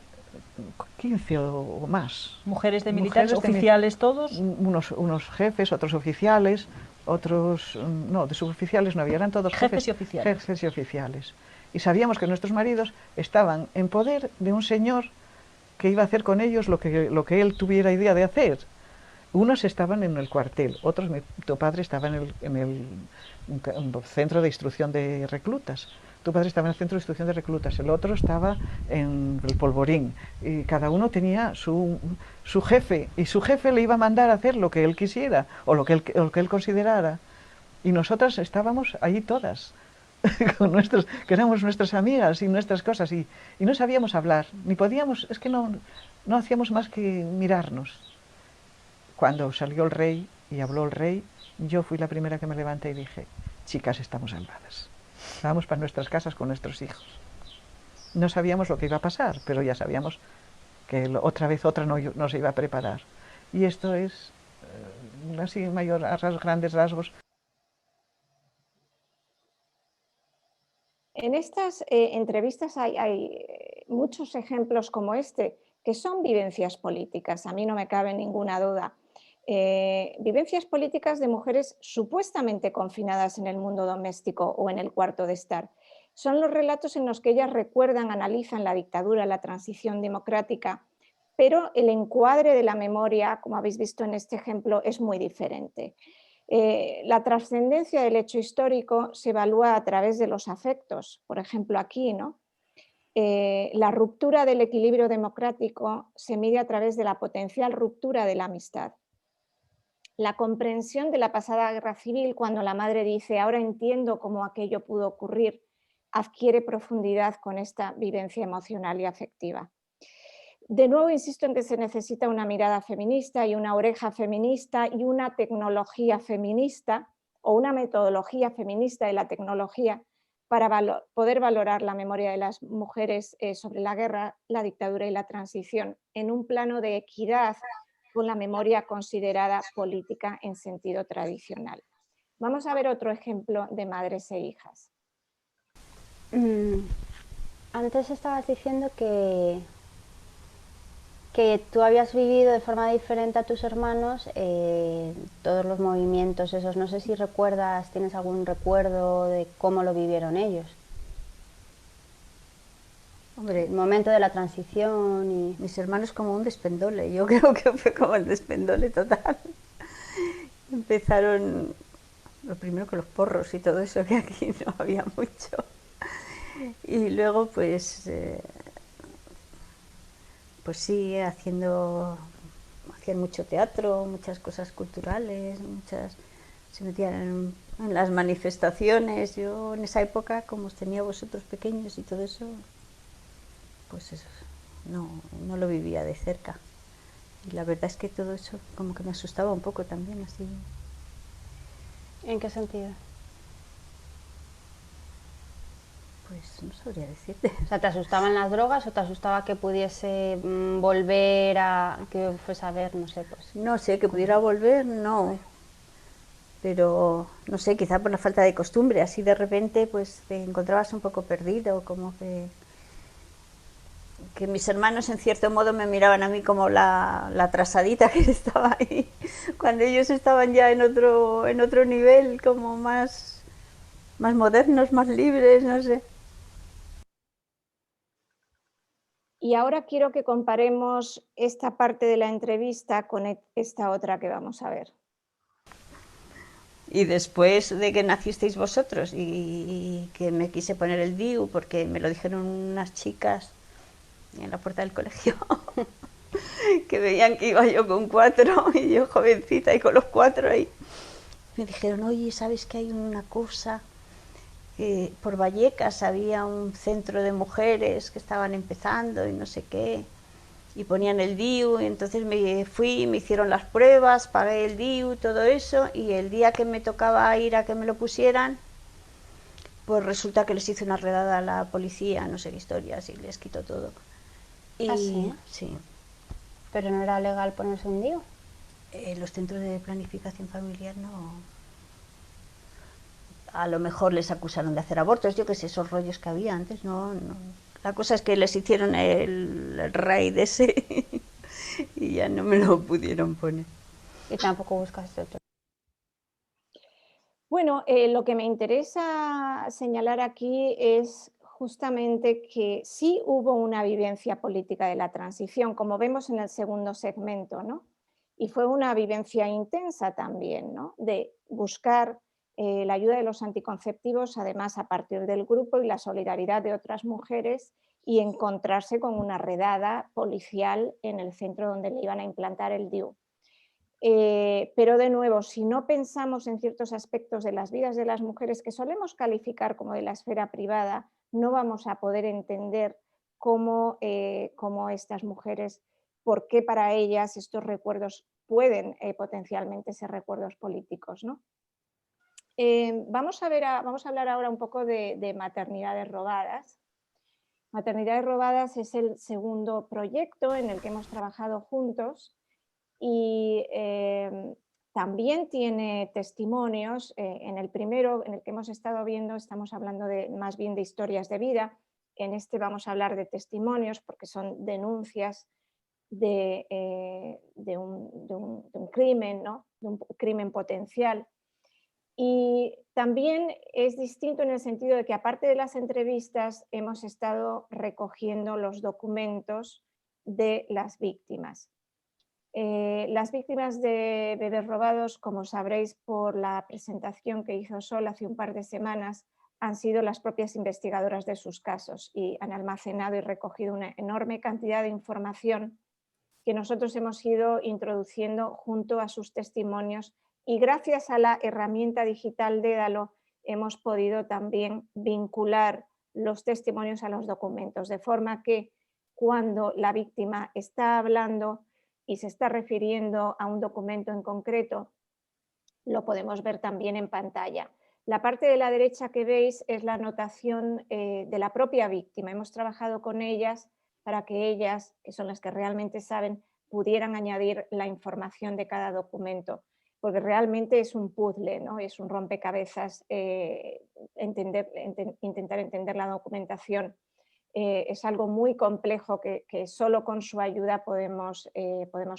15 o más. ¿Mujeres de militares, oficiales todos? Unos jefes, otros oficiales, otros... No, de suboficiales no había, eran todos jefes y oficiales. Jefes y oficiales. Y sabíamos que nuestros maridos estaban en poder de un señor que iba a hacer con ellos lo que él tuviera idea de hacer. Unos estaban en el cuartel, otros, tu padre estaba en el centro de instrucción de reclutas. Tu padre estaba en el centro de instrucción de reclutas, el otro estaba en el polvorín, y cada uno tenía su jefe, y su jefe le iba a mandar a hacer lo que él quisiera, o lo que él considerara. Y nosotras estábamos allí todas, con que éramos nuestras amigas y nuestras cosas, y no sabíamos hablar, ni podíamos, es que no hacíamos más que mirarnos. Cuando salió el rey y habló el rey, yo fui la primera que me levanté y dije, chicas, estamos salvadas. Vamos para nuestras casas con nuestros hijos. No sabíamos lo que iba a pasar, pero ya sabíamos que otra vez otra nos iba a preparar. Y esto es, así grandes rasgos. En estas entrevistas hay muchos ejemplos como este, que son vivencias políticas, a mí no me cabe ninguna duda. Vivencias políticas de mujeres supuestamente confinadas en el mundo doméstico o en el cuarto de estar. Son los relatos en los que ellas recuerdan, analizan la dictadura, la transición democrática, pero el encuadre de la memoria, como habéis visto en este ejemplo, es muy diferente. La trascendencia del hecho histórico se evalúa a través de los afectos, por ejemplo aquí, ¿no? La ruptura del equilibrio democrático se mide a través de la potencial ruptura de la amistad. La comprensión de la pasada guerra civil, cuando la madre dice, ahora entiendo cómo aquello pudo ocurrir, adquiere profundidad con esta vivencia emocional y afectiva. De nuevo insisto en que se necesita una mirada feminista y una oreja feminista y una tecnología feminista o una metodología feminista de la tecnología para poder valorar la memoria de las mujeres sobre la guerra, la dictadura y la transición en un plano de equidad con la memoria considerada política en sentido tradicional. Vamos a ver otro ejemplo de madres e hijas. Antes estabas diciendo que tú habías vivido de forma diferente a tus hermanos todos los movimientos esos. No sé si recuerdas, tienes algún recuerdo de cómo lo vivieron ellos. Hombre, el momento de la transición y... Mis hermanos como un despendole, yo creo que fue como el despendole total. Empezaron lo primero con los porros y todo eso, que aquí no había mucho. Y luego pues sí, hacían mucho teatro, muchas cosas culturales, se metían en las manifestaciones. Yo en esa época, como os tenía vosotros pequeños y todo eso, pues eso, no lo vivía de cerca. Y la verdad es que todo eso como que me asustaba un poco también, así. ¿En qué sentido? Pues no sabría decirte. O sea, ¿te asustaban las drogas o te asustaba que pudiese volver que fuese a ver, no sé, pues? No sé, que pudiera volver, no. Pero, no sé, quizá por la falta de costumbre, así de repente pues te encontrabas un poco perdido, como que mis hermanos en cierto modo me miraban a mí como la atrasadita que estaba ahí, cuando ellos estaban ya en otro nivel, como más modernos, más libres, no sé. Y ahora quiero que comparemos esta parte de la entrevista con esta otra que vamos a ver. Y después de que nacisteis vosotros y que me quise poner el DIU, porque me lo dijeron unas chicas en la puerta del colegio, que veían que iba yo con 4 y yo jovencita y con los 4 ahí, me dijeron, oye, ¿sabes que hay una cosa? Por Vallecas había un centro de mujeres que estaban empezando y no sé qué, y ponían el DIU, y entonces me fui, me hicieron las pruebas, pagué el DIU, todo eso, y el día que me tocaba ir a que me lo pusieran, pues resulta que les hizo una redada a la policía, no sé qué historias, y les quitó todo. Y, ¿Ah, sí? Sí. ¿Pero no era legal ponerse un DIU? Los centros de planificación familiar no. A lo mejor les acusaron de hacer abortos, yo qué sé, esos rollos que había antes, no. La cosa es que les hicieron el raid ese y ya no me lo pudieron poner. Y tampoco buscaste otro. Bueno, lo que me interesa señalar aquí es justamente que sí hubo una vivencia política de la transición, como vemos en el segundo segmento, ¿no? Y fue una vivencia intensa también, ¿no? De buscar la ayuda de los anticonceptivos, además a partir del grupo y la solidaridad de otras mujeres, y encontrarse con una redada policial en el centro donde le iban a implantar el DIU. Pero de nuevo, si no pensamos en ciertos aspectos de las vidas de las mujeres que solemos calificar como de la esfera privada, no vamos a poder entender cómo estas mujeres, por qué para ellas estos recuerdos pueden potencialmente ser recuerdos políticos, ¿no? Vamos a hablar ahora un poco de maternidades robadas. Maternidades robadas es el segundo proyecto en el que hemos trabajado juntos. Y también tiene testimonios. En el primero, en el que hemos estado viendo, estamos hablando más bien de historias de vida. En este vamos a hablar de testimonios porque son denuncias de un crimen, ¿no? De un crimen potencial. Y también es distinto en el sentido de que, aparte de las entrevistas, hemos estado recogiendo los documentos de las víctimas. Las víctimas de bebés robados, como sabréis por la presentación que hizo Sol hace un par de semanas, han sido las propias investigadoras de sus casos y han almacenado y recogido una enorme cantidad de información que nosotros hemos ido introduciendo junto a sus testimonios, y gracias a la herramienta digital Dédalo hemos podido también vincular los testimonios a los documentos, de forma que cuando la víctima está hablando y se está refiriendo a un documento en concreto, lo podemos ver también en pantalla. La parte de la derecha que veis es la anotación de la propia víctima. Hemos trabajado con ellas para que ellas, que son las que realmente saben, pudieran añadir la información de cada documento, porque realmente es un puzzle, ¿no? Es un rompecabezas intentar entender la documentación. Es algo muy complejo que solo con su ayuda podemos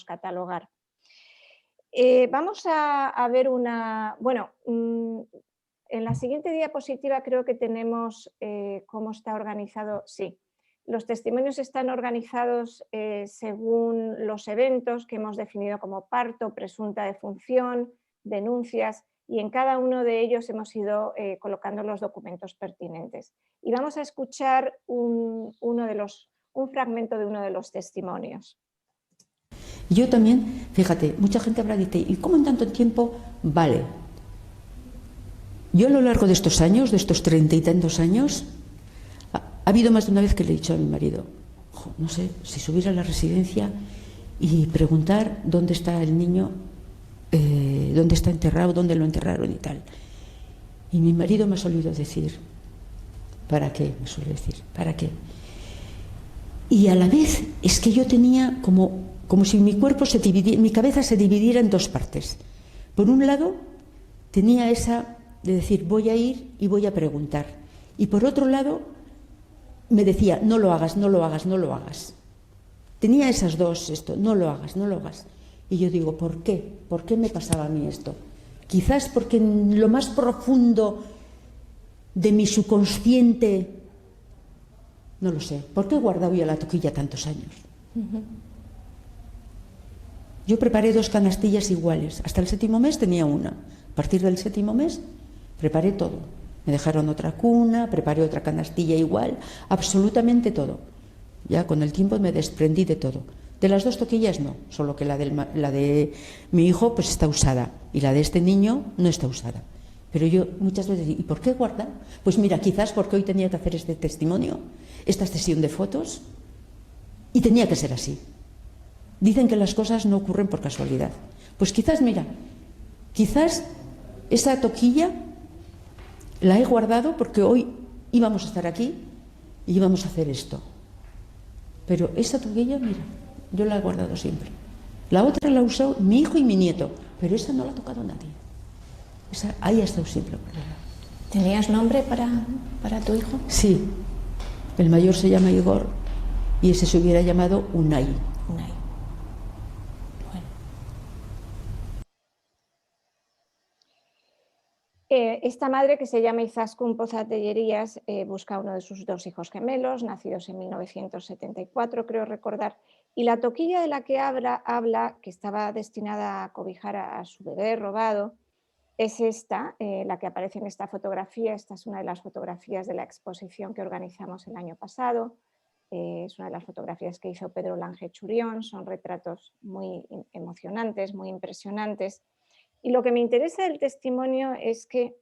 catalogar. Vamos a ver una... Bueno, en la siguiente diapositiva creo que tenemos cómo está organizado. Sí, Los testimonios están organizados según los eventos que hemos definido como parto, presunta defunción, denuncias, y en cada uno de ellos hemos ido colocando los documentos pertinentes. Y vamos a escuchar un fragmento de uno de los testimonios. Yo también, fíjate, mucha gente habrá dicho, ¿y cómo en tanto tiempo? Vale. Yo a lo largo de estos años, de estos 30 y tantos años, ha habido más de una vez que le he dicho a mi marido, no sé, si subir a la residencia y preguntar dónde está el niño, dónde está enterrado, dónde lo enterraron y tal. Y mi marido me ha solido decir, ¿para qué? Me suele decir, ¿para qué? Y a la vez es que yo tenía como si mi cuerpo se dividiera, mi cabeza se dividiera en dos partes. Por un lado, tenía esa de decir, voy a ir y voy a preguntar. Y por otro lado, me decía, no lo hagas, no lo hagas, no lo hagas. Tenía esas dos, no lo hagas, no lo hagas. Y yo digo, ¿por qué? ¿Por qué me pasaba a mí esto? Quizás porque en lo más profundo de mi subconsciente, no lo sé, ¿por qué he guardado yo la toquilla tantos años? Yo preparé 2 canastillas iguales. Hasta el 7º mes tenía una. A partir del 7º mes preparé todo. Me dejaron otra cuna, preparé otra canastilla igual, absolutamente todo. Ya con el tiempo me desprendí de todo. De las 2 toquillas no, solo que la de mi hijo pues está usada y la de este niño no está usada. Pero yo muchas veces digo, ¿y por qué guardar? Pues mira, quizás porque hoy tenía que hacer este testimonio, esta sesión de fotos, y tenía que ser así. Dicen que las cosas no ocurren por casualidad. Pues quizás, mira, quizás esa toquilla la he guardado porque hoy íbamos a estar aquí y íbamos a hacer esto. Pero esa toquilla, mira, yo la he guardado siempre. La otra la ha usado mi hijo y mi nieto, pero esa no la ha tocado nadie. Esa, ahí ha estado siempre guardada. ¿Tenías nombre para tu hijo? Sí. El mayor se llama Igor y ese se hubiera llamado Unai. Unai. Esta madre, que se llama Izaskun Pozatellerías, busca a uno de sus 2 hijos gemelos, nacidos en 1974, creo recordar, y la toquilla de la que habla, que estaba destinada a cobijar a su bebé robado, es esta, la que aparece en esta fotografía. Esta es una de las fotografías de la exposición que organizamos el año pasado. Es una de las fotografías que hizo Pedro Lange Churión, son retratos muy emocionantes, muy impresionantes. Y lo que me interesa del testimonio es que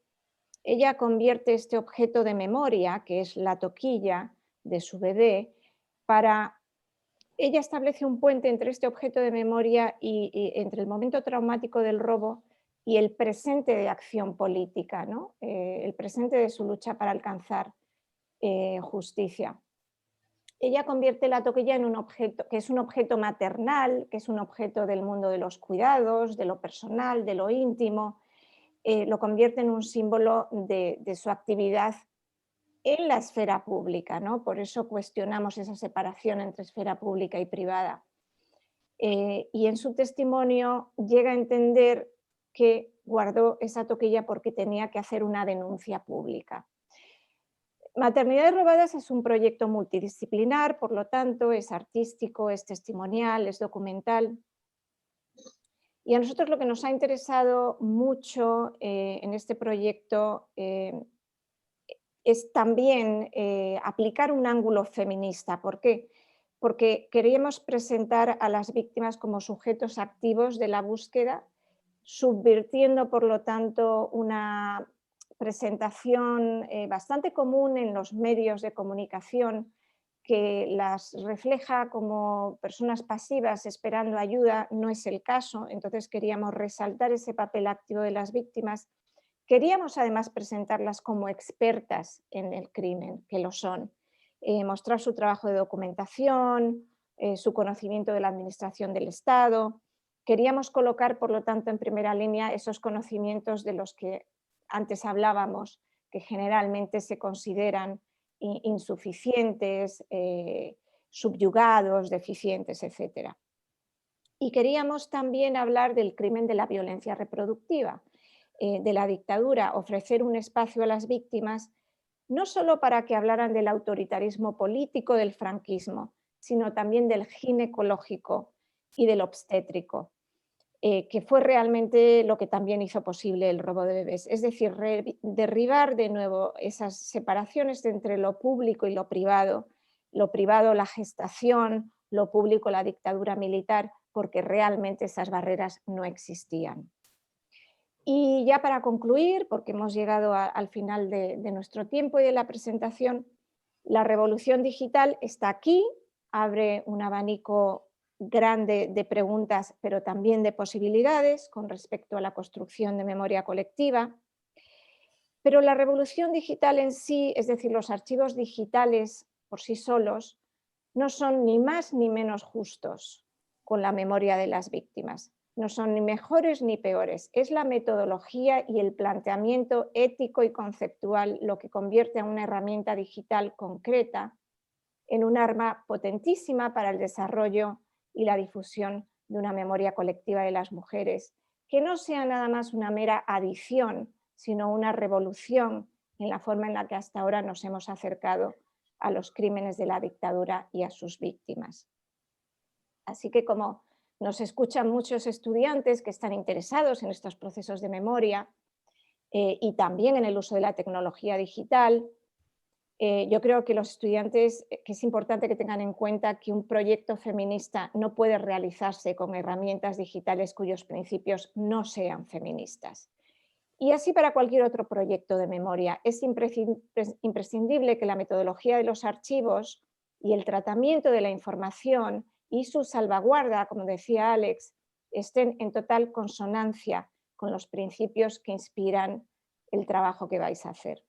ella convierte este objeto de memoria, que es la toquilla de su bebé, ella establece un puente entre este objeto de memoria y entre el momento traumático del robo y el presente de acción política, ¿no? El presente de su lucha para alcanzar justicia. Ella convierte la toquilla en un objeto, que es un objeto maternal, que es un objeto del mundo de los cuidados, de lo personal, de lo íntimo, lo convierte en un símbolo de su actividad en la esfera pública, ¿no? Por eso cuestionamos esa separación entre esfera pública y privada. Y en su testimonio llega a entender que guardó esa toquilla porque tenía que hacer una denuncia pública. Maternidades robadas es un proyecto multidisciplinar, por lo tanto es artístico, es testimonial, es documental. Y a nosotros lo que nos ha interesado mucho en este proyecto es también aplicar un ángulo feminista. ¿Por qué? Porque queríamos presentar a las víctimas como sujetos activos de la búsqueda, subvirtiendo por lo tanto una presentación bastante común en los medios de comunicación, que las refleja como personas pasivas esperando ayuda. No es el caso. Entonces queríamos resaltar ese papel activo de las víctimas. Queríamos además presentarlas como expertas en el crimen, que lo son, mostrar su trabajo de documentación, su conocimiento de la administración del Estado. Queríamos colocar, por lo tanto, en primera línea esos conocimientos de los que antes hablábamos, que generalmente se consideran insuficientes, subyugados, deficientes, etc. Y queríamos también hablar del crimen de la violencia reproductiva, de la dictadura, ofrecer un espacio a las víctimas no solo para que hablaran del autoritarismo político del franquismo, sino también del ginecológico y del obstétrico, que fue realmente lo que también hizo posible el robo de bebés. Es decir, derribar de nuevo esas separaciones entre lo público y lo privado, la gestación, lo público la dictadura militar, porque realmente esas barreras no existían. Y ya para concluir, porque hemos llegado al final de nuestro tiempo y de la presentación, la revolución digital está aquí, abre un abanico grande de preguntas, pero también de posibilidades con respecto a la construcción de memoria colectiva. Pero la revolución digital en sí, es decir, los archivos digitales por sí solos, no son ni más ni menos justos con la memoria de las víctimas. No son ni mejores ni peores. Es la metodología y el planteamiento ético y conceptual lo que convierte a una herramienta digital concreta en un arma potentísima para el desarrollo y la difusión de una memoria colectiva de las mujeres, que no sea nada más una mera adición, sino una revolución en la forma en la que hasta ahora nos hemos acercado a los crímenes de la dictadura y a sus víctimas. Así que como nos escuchan muchos estudiantes que están interesados en estos procesos de memoria y también en el uso de la tecnología digital, yo creo que los estudiantes, que es importante que tengan en cuenta que un proyecto feminista no puede realizarse con herramientas digitales cuyos principios no sean feministas. Y así para cualquier otro proyecto de memoria, es imprescindible que la metodología de los archivos y el tratamiento de la información y su salvaguarda, como decía Alex, estén en total consonancia con los principios que inspiran el trabajo que vais a hacer.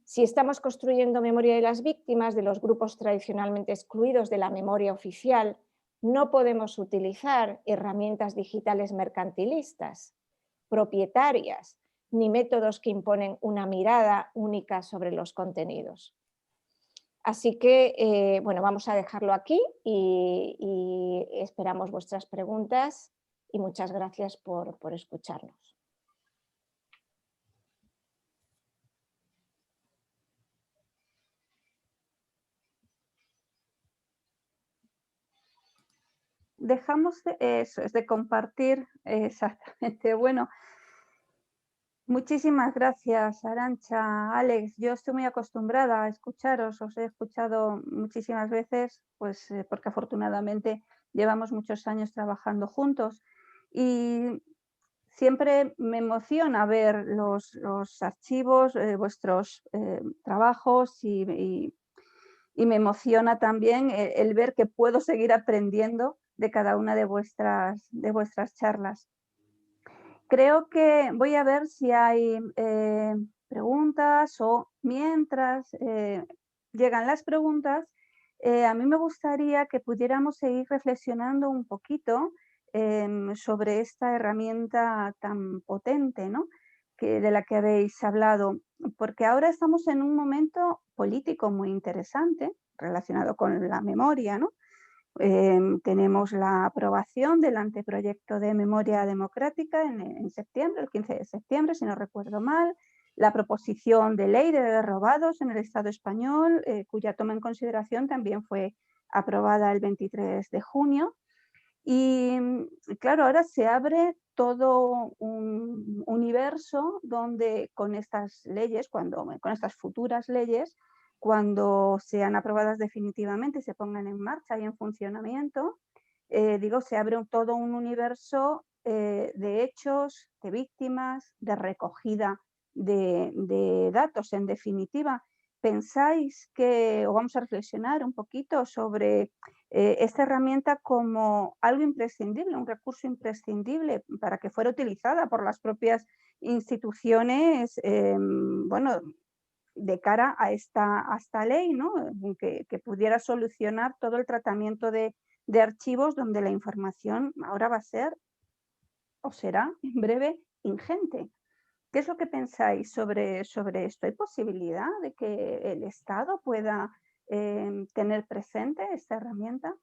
Si estamos construyendo memoria de las víctimas de los grupos tradicionalmente excluidos de la memoria oficial, no podemos utilizar herramientas digitales mercantilistas, propietarias, ni métodos que imponen una mirada única sobre los contenidos. Así que, bueno, vamos a dejarlo aquí y esperamos vuestras preguntas y muchas gracias por escucharnos. Dejamos eso, es de compartir exactamente. Bueno, muchísimas gracias, Arantxa, Alex. Yo estoy muy acostumbrada a escucharos, os he escuchado muchísimas veces, pues porque afortunadamente llevamos muchos años trabajando juntos y siempre me emociona ver los archivos, vuestros trabajos y me emociona también el ver que puedo seguir aprendiendo de cada una de vuestras charlas. Creo que voy a ver si hay preguntas o mientras llegan las preguntas, a mí me gustaría que pudiéramos seguir reflexionando un poquito sobre esta herramienta tan potente, ¿no? De la que habéis hablado, porque ahora estamos en un momento político muy interesante relacionado con la memoria, ¿no? Tenemos la aprobación del anteproyecto de memoria democrática en septiembre, el 15 de septiembre, si no recuerdo mal, la proposición de ley de bebés robados en el Estado español, cuya toma en consideración también fue aprobada el 23 de junio. Y claro, ahora se abre todo un universo donde con estas leyes, con estas futuras leyes, cuando sean aprobadas definitivamente y se pongan en marcha y en funcionamiento, se abre todo un universo de hechos, de víctimas, de recogida de datos, en definitiva. ¿Pensáis que, o vamos a reflexionar un poquito sobre esta herramienta como algo imprescindible, un recurso imprescindible para que fuera utilizada por las propias instituciones, bueno, de cara a esta ley, ¿no? que pudiera solucionar todo el tratamiento de archivos donde la información ahora va a ser, o será en breve, ingente? ¿Qué es lo que pensáis sobre esto? ¿Hay posibilidad de que el Estado pueda tener presente esta herramienta?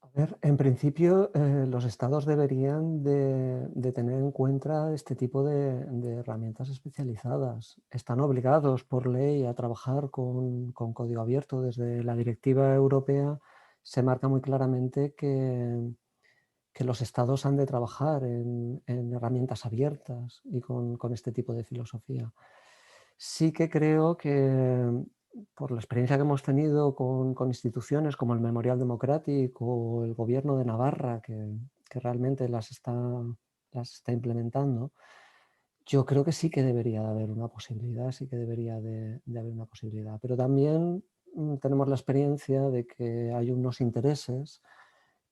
A ver, en principio, los estados deberían de tener en cuenta este tipo de herramientas especializadas. Están obligados por ley a trabajar con código abierto. Desde la directiva europea se marca muy claramente que los estados han de trabajar en herramientas abiertas y con este tipo de filosofía. Sí que creo que por la experiencia que hemos tenido con instituciones como el Memorial Democrático o el Gobierno de Navarra, que realmente las está implementando, yo creo que sí que debería de haber una posibilidad, sí que debería de haber una posibilidad. Pero también tenemos la experiencia de que hay unos intereses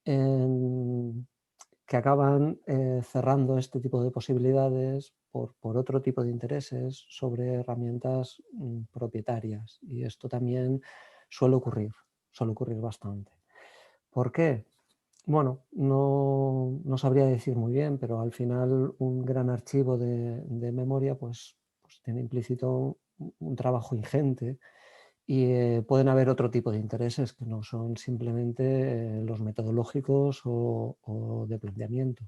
que acaban cerrando este tipo de posibilidades por otro tipo de intereses sobre herramientas propietarias. Y esto también suele ocurrir bastante. ¿Por qué? Bueno, no sabría decir muy bien, pero al final un gran archivo de memoria pues tiene implícito un trabajo ingente y pueden haber otro tipo de intereses que no son simplemente los metodológicos o de planteamiento.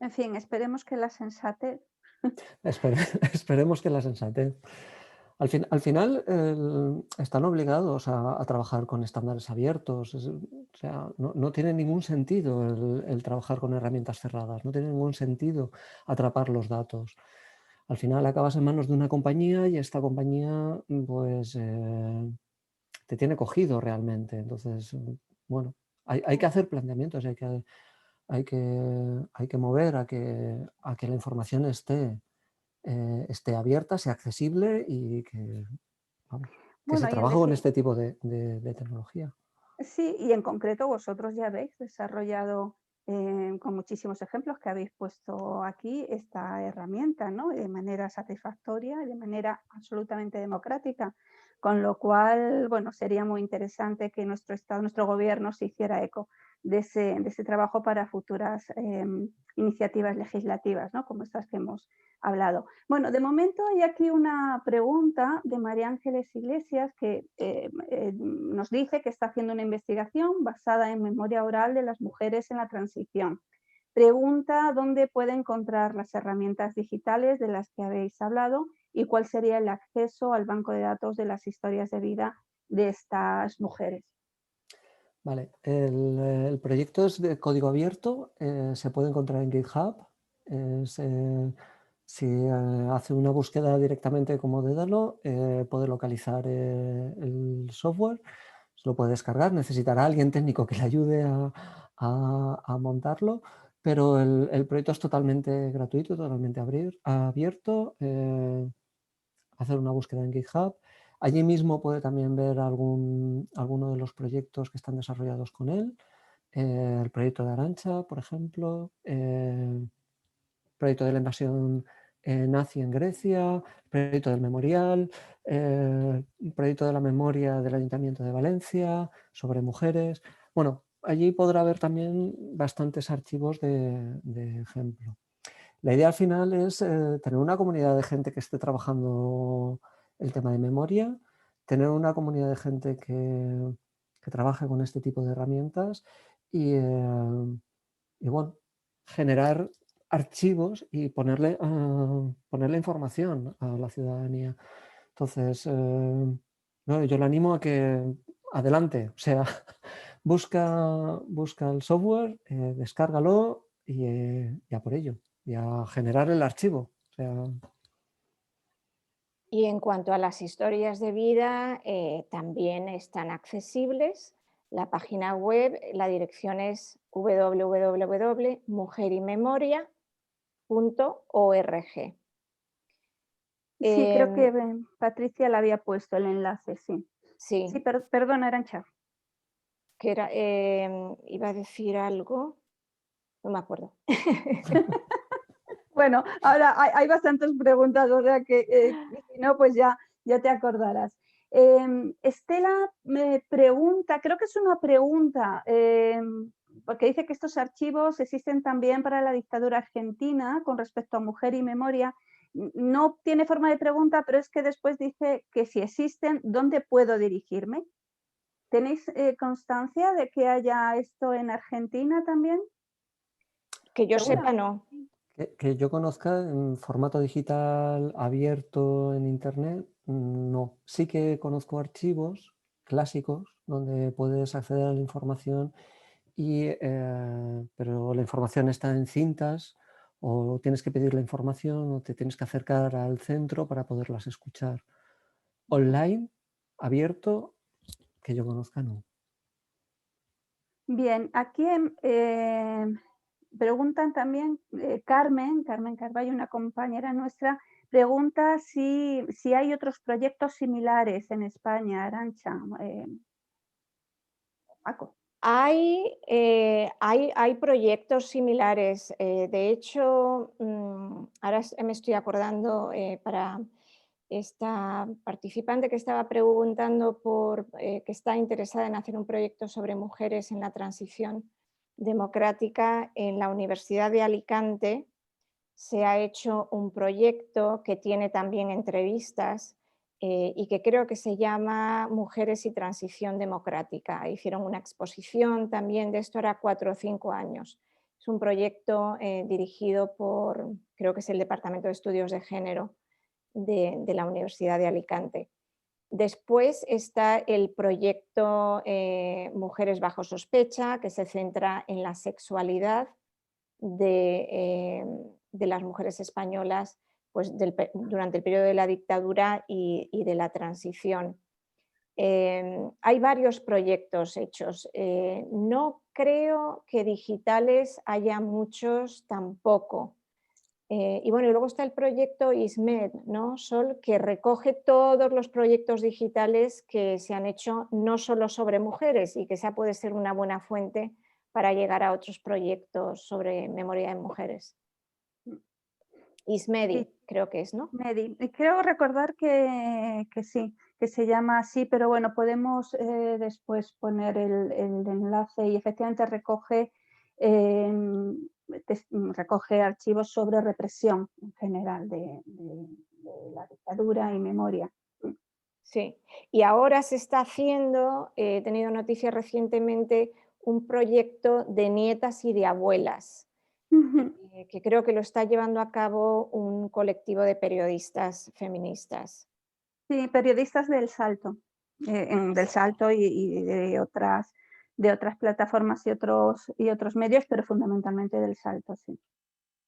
En fin, esperemos que la sensatez. Esperemos que la sensatez. Al final están obligados a trabajar con estándares abiertos. O sea, no tiene ningún sentido el trabajar con herramientas cerradas, no tiene ningún sentido atrapar los datos. Al final acabas en manos de una compañía y esta compañía pues te tiene cogido realmente. Entonces, bueno, hay que hacer planteamientos, hay que mover a que la información esté abierta, sea accesible y que se Bueno, y trabaje con este tipo de tecnología. sí, y en concreto vosotros ya habéis desarrollado con muchísimos ejemplos que habéis puesto aquí esta herramienta, ¿no? De manera satisfactoria y de manera absolutamente democrática, con lo cual, bueno, sería muy interesante que nuestro Estado, nuestro gobierno se hiciera eco de ese trabajo para futuras iniciativas legislativas, ¿no? Como estas que hemos hablado. Bueno, de momento hay aquí una pregunta de María Ángeles Iglesias que nos dice que está haciendo una investigación basada en memoria oral de las mujeres en la transición. Pregunta dónde puede encontrar las herramientas digitales de las que habéis hablado y cuál sería el acceso al banco de datos de las historias de vida de estas mujeres. Vale, el proyecto es de código abierto, se puede encontrar en GitHub. Si hace una búsqueda directamente como Dédalo, puede localizar el software, se lo puede descargar, necesitará alguien técnico que le ayude a montarlo, pero el proyecto es totalmente gratuito, totalmente abierto. Hacer una búsqueda en GitHub. Allí mismo puede también ver alguno de los proyectos que están desarrollados con él. El proyecto de Arantxa, por ejemplo, el proyecto de la invasión nazi en Grecia, el proyecto del memorial, el proyecto de la memoria del Ayuntamiento de Valencia sobre mujeres. Bueno, allí podrá ver también bastantes archivos de ejemplo. La idea al final es tener una comunidad de gente que esté trabajando el tema de memoria, tener una comunidad de gente que trabaje con este tipo de herramientas y bueno, generar archivos y ponerle información a la ciudadanía. Entonces, no, yo le animo a que adelante, o sea, busca el software, descárgalo y a por ello. Y a generar el archivo. O sea... Y en cuanto a las historias de vida, también están accesibles. La página web, la dirección es www.mujerimemoria.org. Sí, creo que Patricia le había puesto el enlace, sí. Sí, sí perdona, Arantxa. Que era, iba a decir algo, no me acuerdo. Bueno, ahora hay bastantes preguntas, o sea que si no, pues ya te acordarás. Estela me pregunta, creo que es una pregunta, porque dice que estos archivos existen también para la dictadura argentina con respecto a Mujer y Memoria. No tiene forma de pregunta, pero es que después dice que si existen, ¿dónde puedo dirigirme? ¿Tenéis constancia de que haya esto en Argentina también? Que yo ¿Segura? sepa, no. Que yo conozca en formato digital abierto en internet, no. Sí que conozco archivos clásicos donde puedes acceder a la información, pero la información está en cintas, o tienes que pedir la información o te tienes que acercar al centro para poderlas escuchar. Online, abierto, que yo conozca, no. Bien, aquí preguntan también, Carmen Carballo, una compañera nuestra, pregunta si hay otros proyectos similares en España, Arantxa. Paco. Hay proyectos similares. De hecho, ahora me estoy acordando para esta participante que estaba preguntando que está interesada en hacer un proyecto sobre mujeres en la transición democrática. En la Universidad de Alicante se ha hecho un proyecto que tiene también entrevistas y que creo que se llama Mujeres y Transición Democrática. Hicieron una exposición también de esto, era 4 o 5 años. Es un proyecto dirigido por, creo que es el Departamento de Estudios de Género de la Universidad de Alicante. Después está el proyecto Mujeres bajo sospecha, que se centra en la sexualidad de las mujeres españolas pues, durante el periodo de la dictadura y de la transición. Hay varios proyectos hechos. No creo que digitales haya muchos tampoco. Y bueno, y luego está el proyecto ISMED, ¿no, Sol? Que recoge todos los proyectos digitales que se han hecho no solo sobre mujeres y que esa puede ser una buena fuente para llegar a otros proyectos sobre memoria de mujeres. ISMEDI, Sí. creo que es, ¿no? Medi. Creo recordar que sí, que se llama así, pero bueno, podemos después poner el enlace y efectivamente recoge archivos sobre represión en general de la dictadura y memoria. Sí, y ahora se está haciendo, he tenido noticias recientemente, un proyecto de nietas y de abuelas, que creo que lo está llevando a cabo un colectivo de periodistas feministas. Sí, periodistas del Salto, del Salto y de otras plataformas y otros medios, pero fundamentalmente del Salto, sí.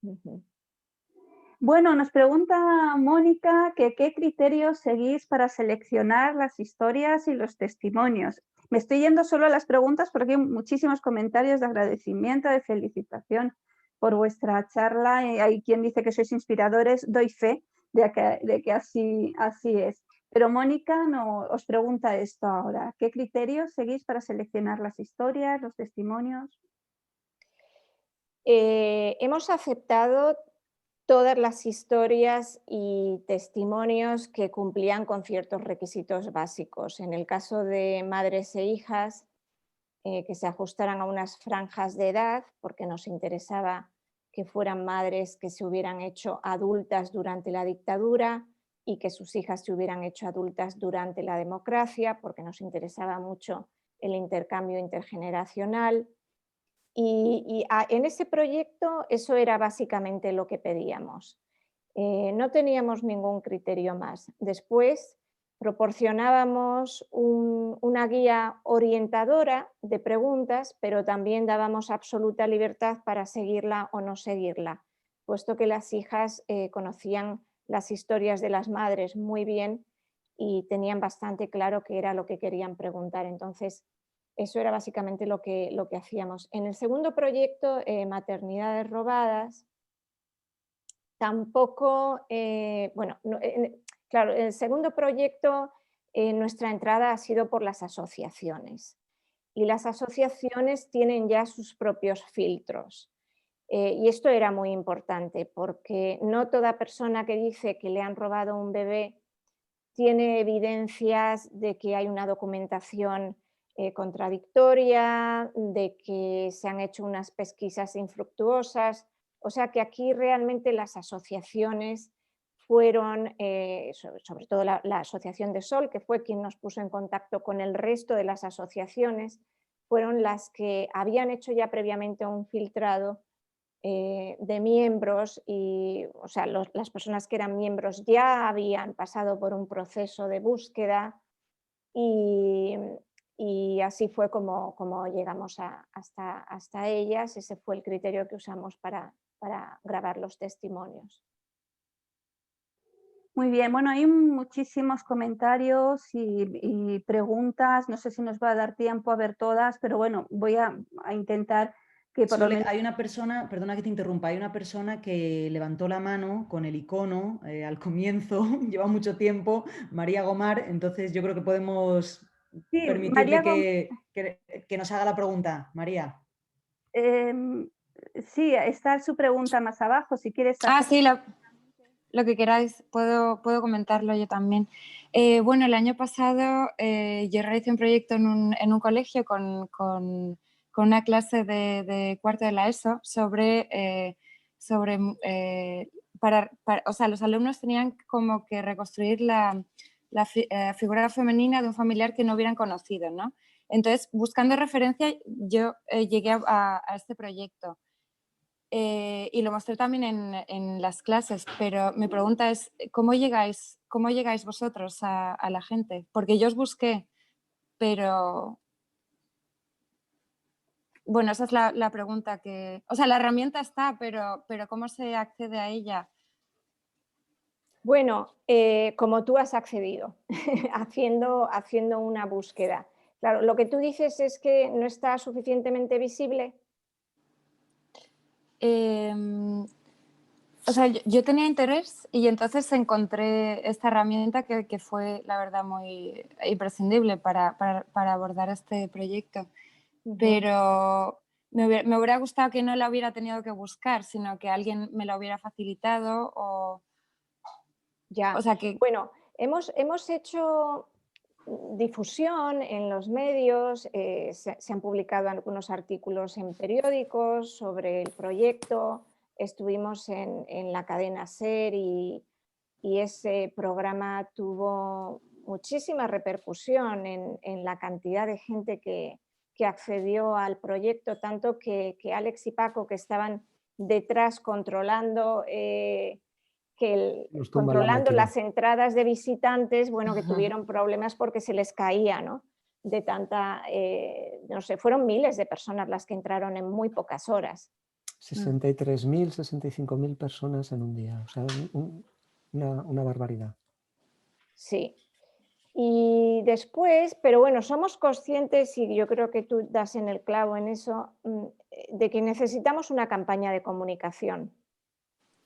Ujú. Bueno, nos pregunta Mónica que qué criterios seguís para seleccionar las historias y los testimonios. Me estoy yendo solo a las preguntas porque hay muchísimos comentarios de agradecimiento, de felicitación por vuestra charla. Hay quien dice que sois inspiradores, doy fe de que así es. Pero Mónica os pregunta esto ahora. ¿Qué criterios seguís para seleccionar las historias, los testimonios? Hemos aceptado todas las historias y testimonios que cumplían con ciertos requisitos básicos. En el caso de madres e hijas, que se ajustaran a unas franjas de edad, porque nos interesaba que fueran madres que se hubieran hecho adultas durante la dictadura y que sus hijas se hubieran hecho adultas durante la democracia, porque nos interesaba mucho el intercambio intergeneracional. En ese proyecto eso era básicamente lo que pedíamos. No teníamos ningún criterio más. Después proporcionábamos una guía orientadora de preguntas, pero también dábamos absoluta libertad para seguirla o no seguirla, puesto que las hijas conocían las historias de las madres muy bien y tenían bastante claro qué era lo que querían preguntar. Entonces, eso era básicamente lo que hacíamos. En el segundo proyecto, Maternidades robadas, tampoco, claro, en el segundo proyecto nuestra entrada ha sido por las asociaciones y las asociaciones tienen ya sus propios filtros. Y esto era muy importante porque no toda persona que dice que le han robado un bebé tiene evidencias de que hay una documentación contradictoria, de que se han hecho unas pesquisas infructuosas. O sea que aquí realmente las asociaciones fueron, sobre todo la Asociación de Sol, que fue quien nos puso en contacto con el resto de las asociaciones, fueron las que habían hecho ya previamente un filtrado de miembros y, o sea, las personas que eran miembros ya habían pasado por un proceso de búsqueda y así fue como llegamos hasta ellas. Ese fue el criterio que usamos para grabar los testimonios. Muy bien, bueno, hay muchísimos comentarios y preguntas, no sé si nos va a dar tiempo a ver todas, pero bueno, voy a intentar que por lo menos... Hay una persona, perdona que te interrumpa, hay una persona que levantó la mano con el icono al comienzo, lleva mucho tiempo, María Gomar, entonces yo creo que podemos permitirle que nos haga la pregunta. María. Sí, está su pregunta más abajo, si quieres... Sí, lo que queráis, puedo comentarlo yo también. Bueno, el año pasado yo realicé un proyecto en un colegio con una clase de cuarto de la ESO sobre o sea, los alumnos tenían como que reconstruir la figura femenina de un familiar que no hubieran conocido, ¿no? Entonces, buscando referencia, yo llegué a este proyecto. Y lo mostré también en las clases, pero mi pregunta es, ¿cómo llegáis vosotros a la gente? Porque yo os busqué, pero... Bueno, esa es la pregunta que... O sea, la herramienta está, pero ¿cómo se accede a ella? Bueno, como tú has accedido, haciendo una búsqueda. Claro, lo que tú dices es que no está suficientemente visible. O sea, yo tenía interés y entonces encontré esta herramienta que fue, la verdad, muy imprescindible para abordar este proyecto. Pero me hubiera gustado que no la hubiera tenido que buscar, sino que alguien me la hubiera facilitado o... Ya, o sea que... Bueno, hemos hecho difusión en los medios, se han publicado algunos artículos en periódicos sobre el proyecto, estuvimos en la cadena SER y ese programa tuvo muchísima repercusión en la cantidad de gente que accedió al proyecto, tanto que Alex y Paco, que estaban detrás controlando las entradas de visitantes, bueno, que tuvieron problemas porque se les caía, ¿no? De tanta, no sé, fueron miles de personas las que entraron en muy pocas horas. 63.000, 65.000 personas en un día, o sea, una barbaridad. Sí. Y después, pero bueno, somos conscientes, y yo creo que tú das en el clavo en eso, de que necesitamos una campaña de comunicación.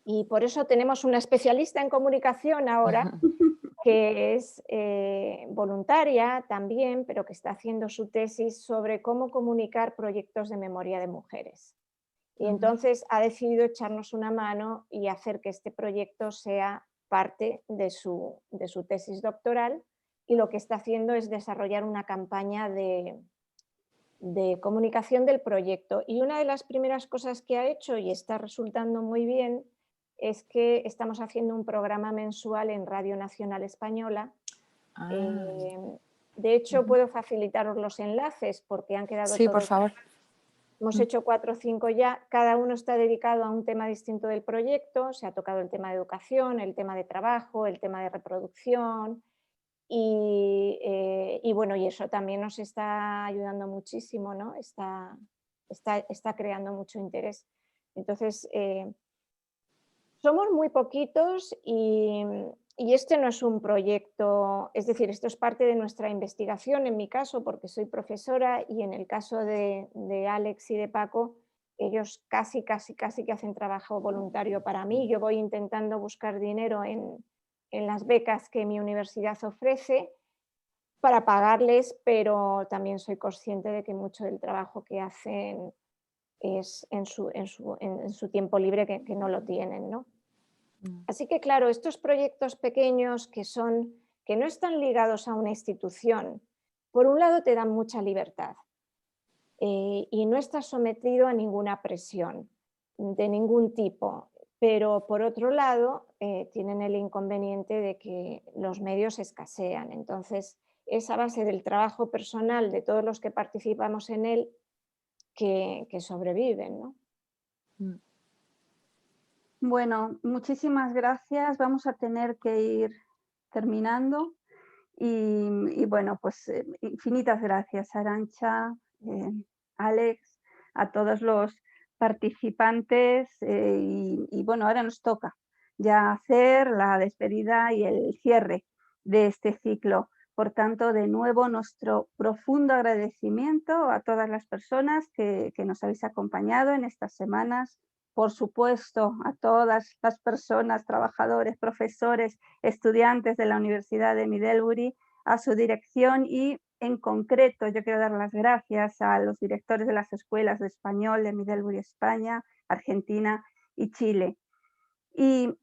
Y por eso tenemos una especialista en comunicación ahora, que es voluntaria también, pero que está haciendo su tesis sobre cómo comunicar proyectos de memoria de mujeres. Y entonces ha decidido echarnos una mano y hacer que este proyecto sea parte de su tesis doctoral, y lo que está haciendo es desarrollar una campaña de comunicación del proyecto. Y una de las primeras cosas que ha hecho, y está resultando muy bien, es que estamos haciendo un programa mensual en Radio Nacional Española. De hecho, puedo facilitaros los enlaces porque han quedado Sí, por favor. Hemos hecho 4 o 5 ya, cada uno está dedicado a un tema distinto del proyecto, se ha tocado el tema de educación, el tema de trabajo, el tema de reproducción y bueno, y eso también nos está ayudando muchísimo, ¿no? Está creando mucho interés. Entonces, somos muy poquitos y este no es un proyecto, es decir, esto es parte de nuestra investigación, en mi caso, porque soy profesora, y en el caso de Alex y de Paco, ellos casi que hacen trabajo voluntario para mí. Yo voy intentando buscar dinero en las becas que mi universidad ofrece para pagarles, pero también soy consciente de que mucho del trabajo que hacen es en su tiempo libre, que no lo tienen, ¿no? Así que claro, estos proyectos pequeños que no están ligados a una institución, por un lado te dan mucha libertad y no estás sometido a ninguna presión de ningún tipo, pero por otro lado tienen el inconveniente de que los medios escasean. Entonces, es a base del trabajo personal de todos los que participamos en él que sobreviven, ¿no? Bueno, muchísimas gracias. Vamos a tener que ir terminando. Y bueno, pues infinitas gracias, Arantxa, Alex, a todos los participantes. Y bueno, ahora nos toca ya hacer la despedida y el cierre de este ciclo. Por tanto, de nuevo, nuestro profundo agradecimiento a todas las personas que nos habéis acompañado en estas semanas. Por supuesto, a todas las personas, trabajadores, profesores, estudiantes de la Universidad de Middlebury, a su dirección y en concreto yo quiero dar las gracias a los directores de las escuelas de español de Middlebury, España, Argentina y Chile. Y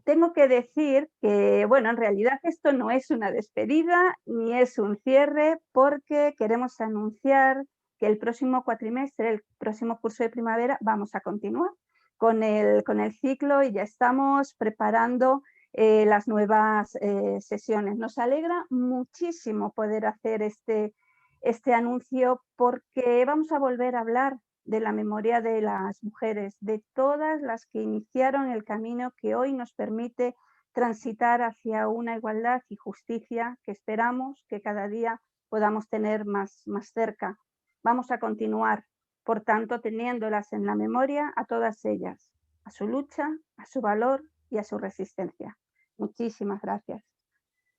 tengo que decir que, bueno, en realidad esto no es una despedida ni es un cierre, porque queremos anunciar que el próximo cuatrimestre, el próximo curso de primavera, vamos a continuar con el ciclo y ya estamos preparando las nuevas sesiones. Nos alegra muchísimo poder hacer este anuncio, porque vamos a volver a hablar de la memoria de las mujeres, de todas las que iniciaron el camino que hoy nos permite transitar hacia una igualdad y justicia que esperamos que cada día podamos tener más cerca. Vamos a continuar, por tanto, teniéndolas en la memoria a todas ellas, a su lucha, a su valor y a su resistencia. Muchísimas gracias.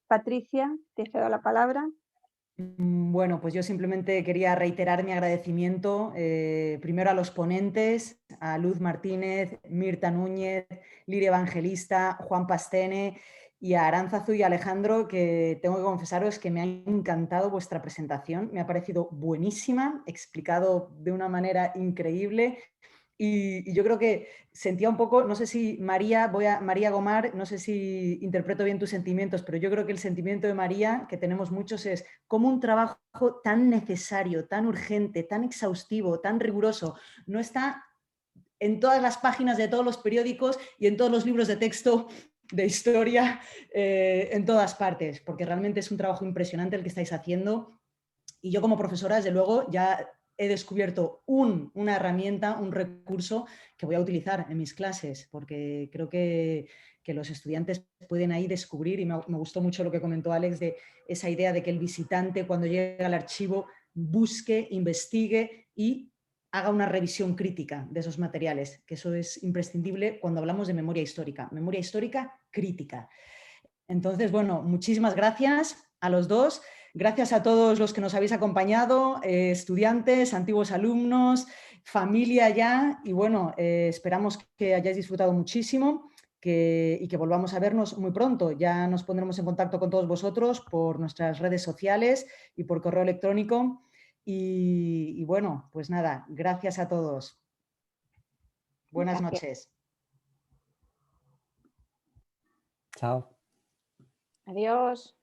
Patricia, te cedo la palabra. Bueno, pues yo simplemente quería reiterar mi agradecimiento primero a los ponentes, a Luz Martínez, Mirta Núñez, Liria Evangelista, Juan Pastene y a Arantzazu y Alejandro, que tengo que confesaros que me ha encantado vuestra presentación, me ha parecido buenísima, explicado de una manera increíble. Y yo creo que sentía un poco, no sé si María Gomar, no sé si interpreto bien tus sentimientos, pero yo creo que el sentimiento de María, que tenemos muchos, es como un trabajo tan necesario, tan urgente, tan exhaustivo, tan riguroso, no está en todas las páginas de todos los periódicos y en todos los libros de texto de historia, en todas partes, porque realmente es un trabajo impresionante el que estáis haciendo. Y yo como profesora, desde luego, ya he descubierto una herramienta, un recurso que voy a utilizar en mis clases, porque creo que los estudiantes pueden ahí descubrir, y me gustó mucho lo que comentó Alex, de esa idea de que el visitante cuando llega al archivo busque, investigue y haga una revisión crítica de esos materiales, que eso es imprescindible cuando hablamos de memoria histórica crítica. Entonces, bueno, muchísimas gracias a los dos. Gracias a todos los que nos habéis acompañado, estudiantes, antiguos alumnos, familia ya, y bueno, esperamos que hayáis disfrutado muchísimo y que volvamos a vernos muy pronto. Ya nos pondremos en contacto con todos vosotros por nuestras redes sociales y por correo electrónico. Y bueno, pues nada, gracias a todos. Buenas noches. Chao. Adiós.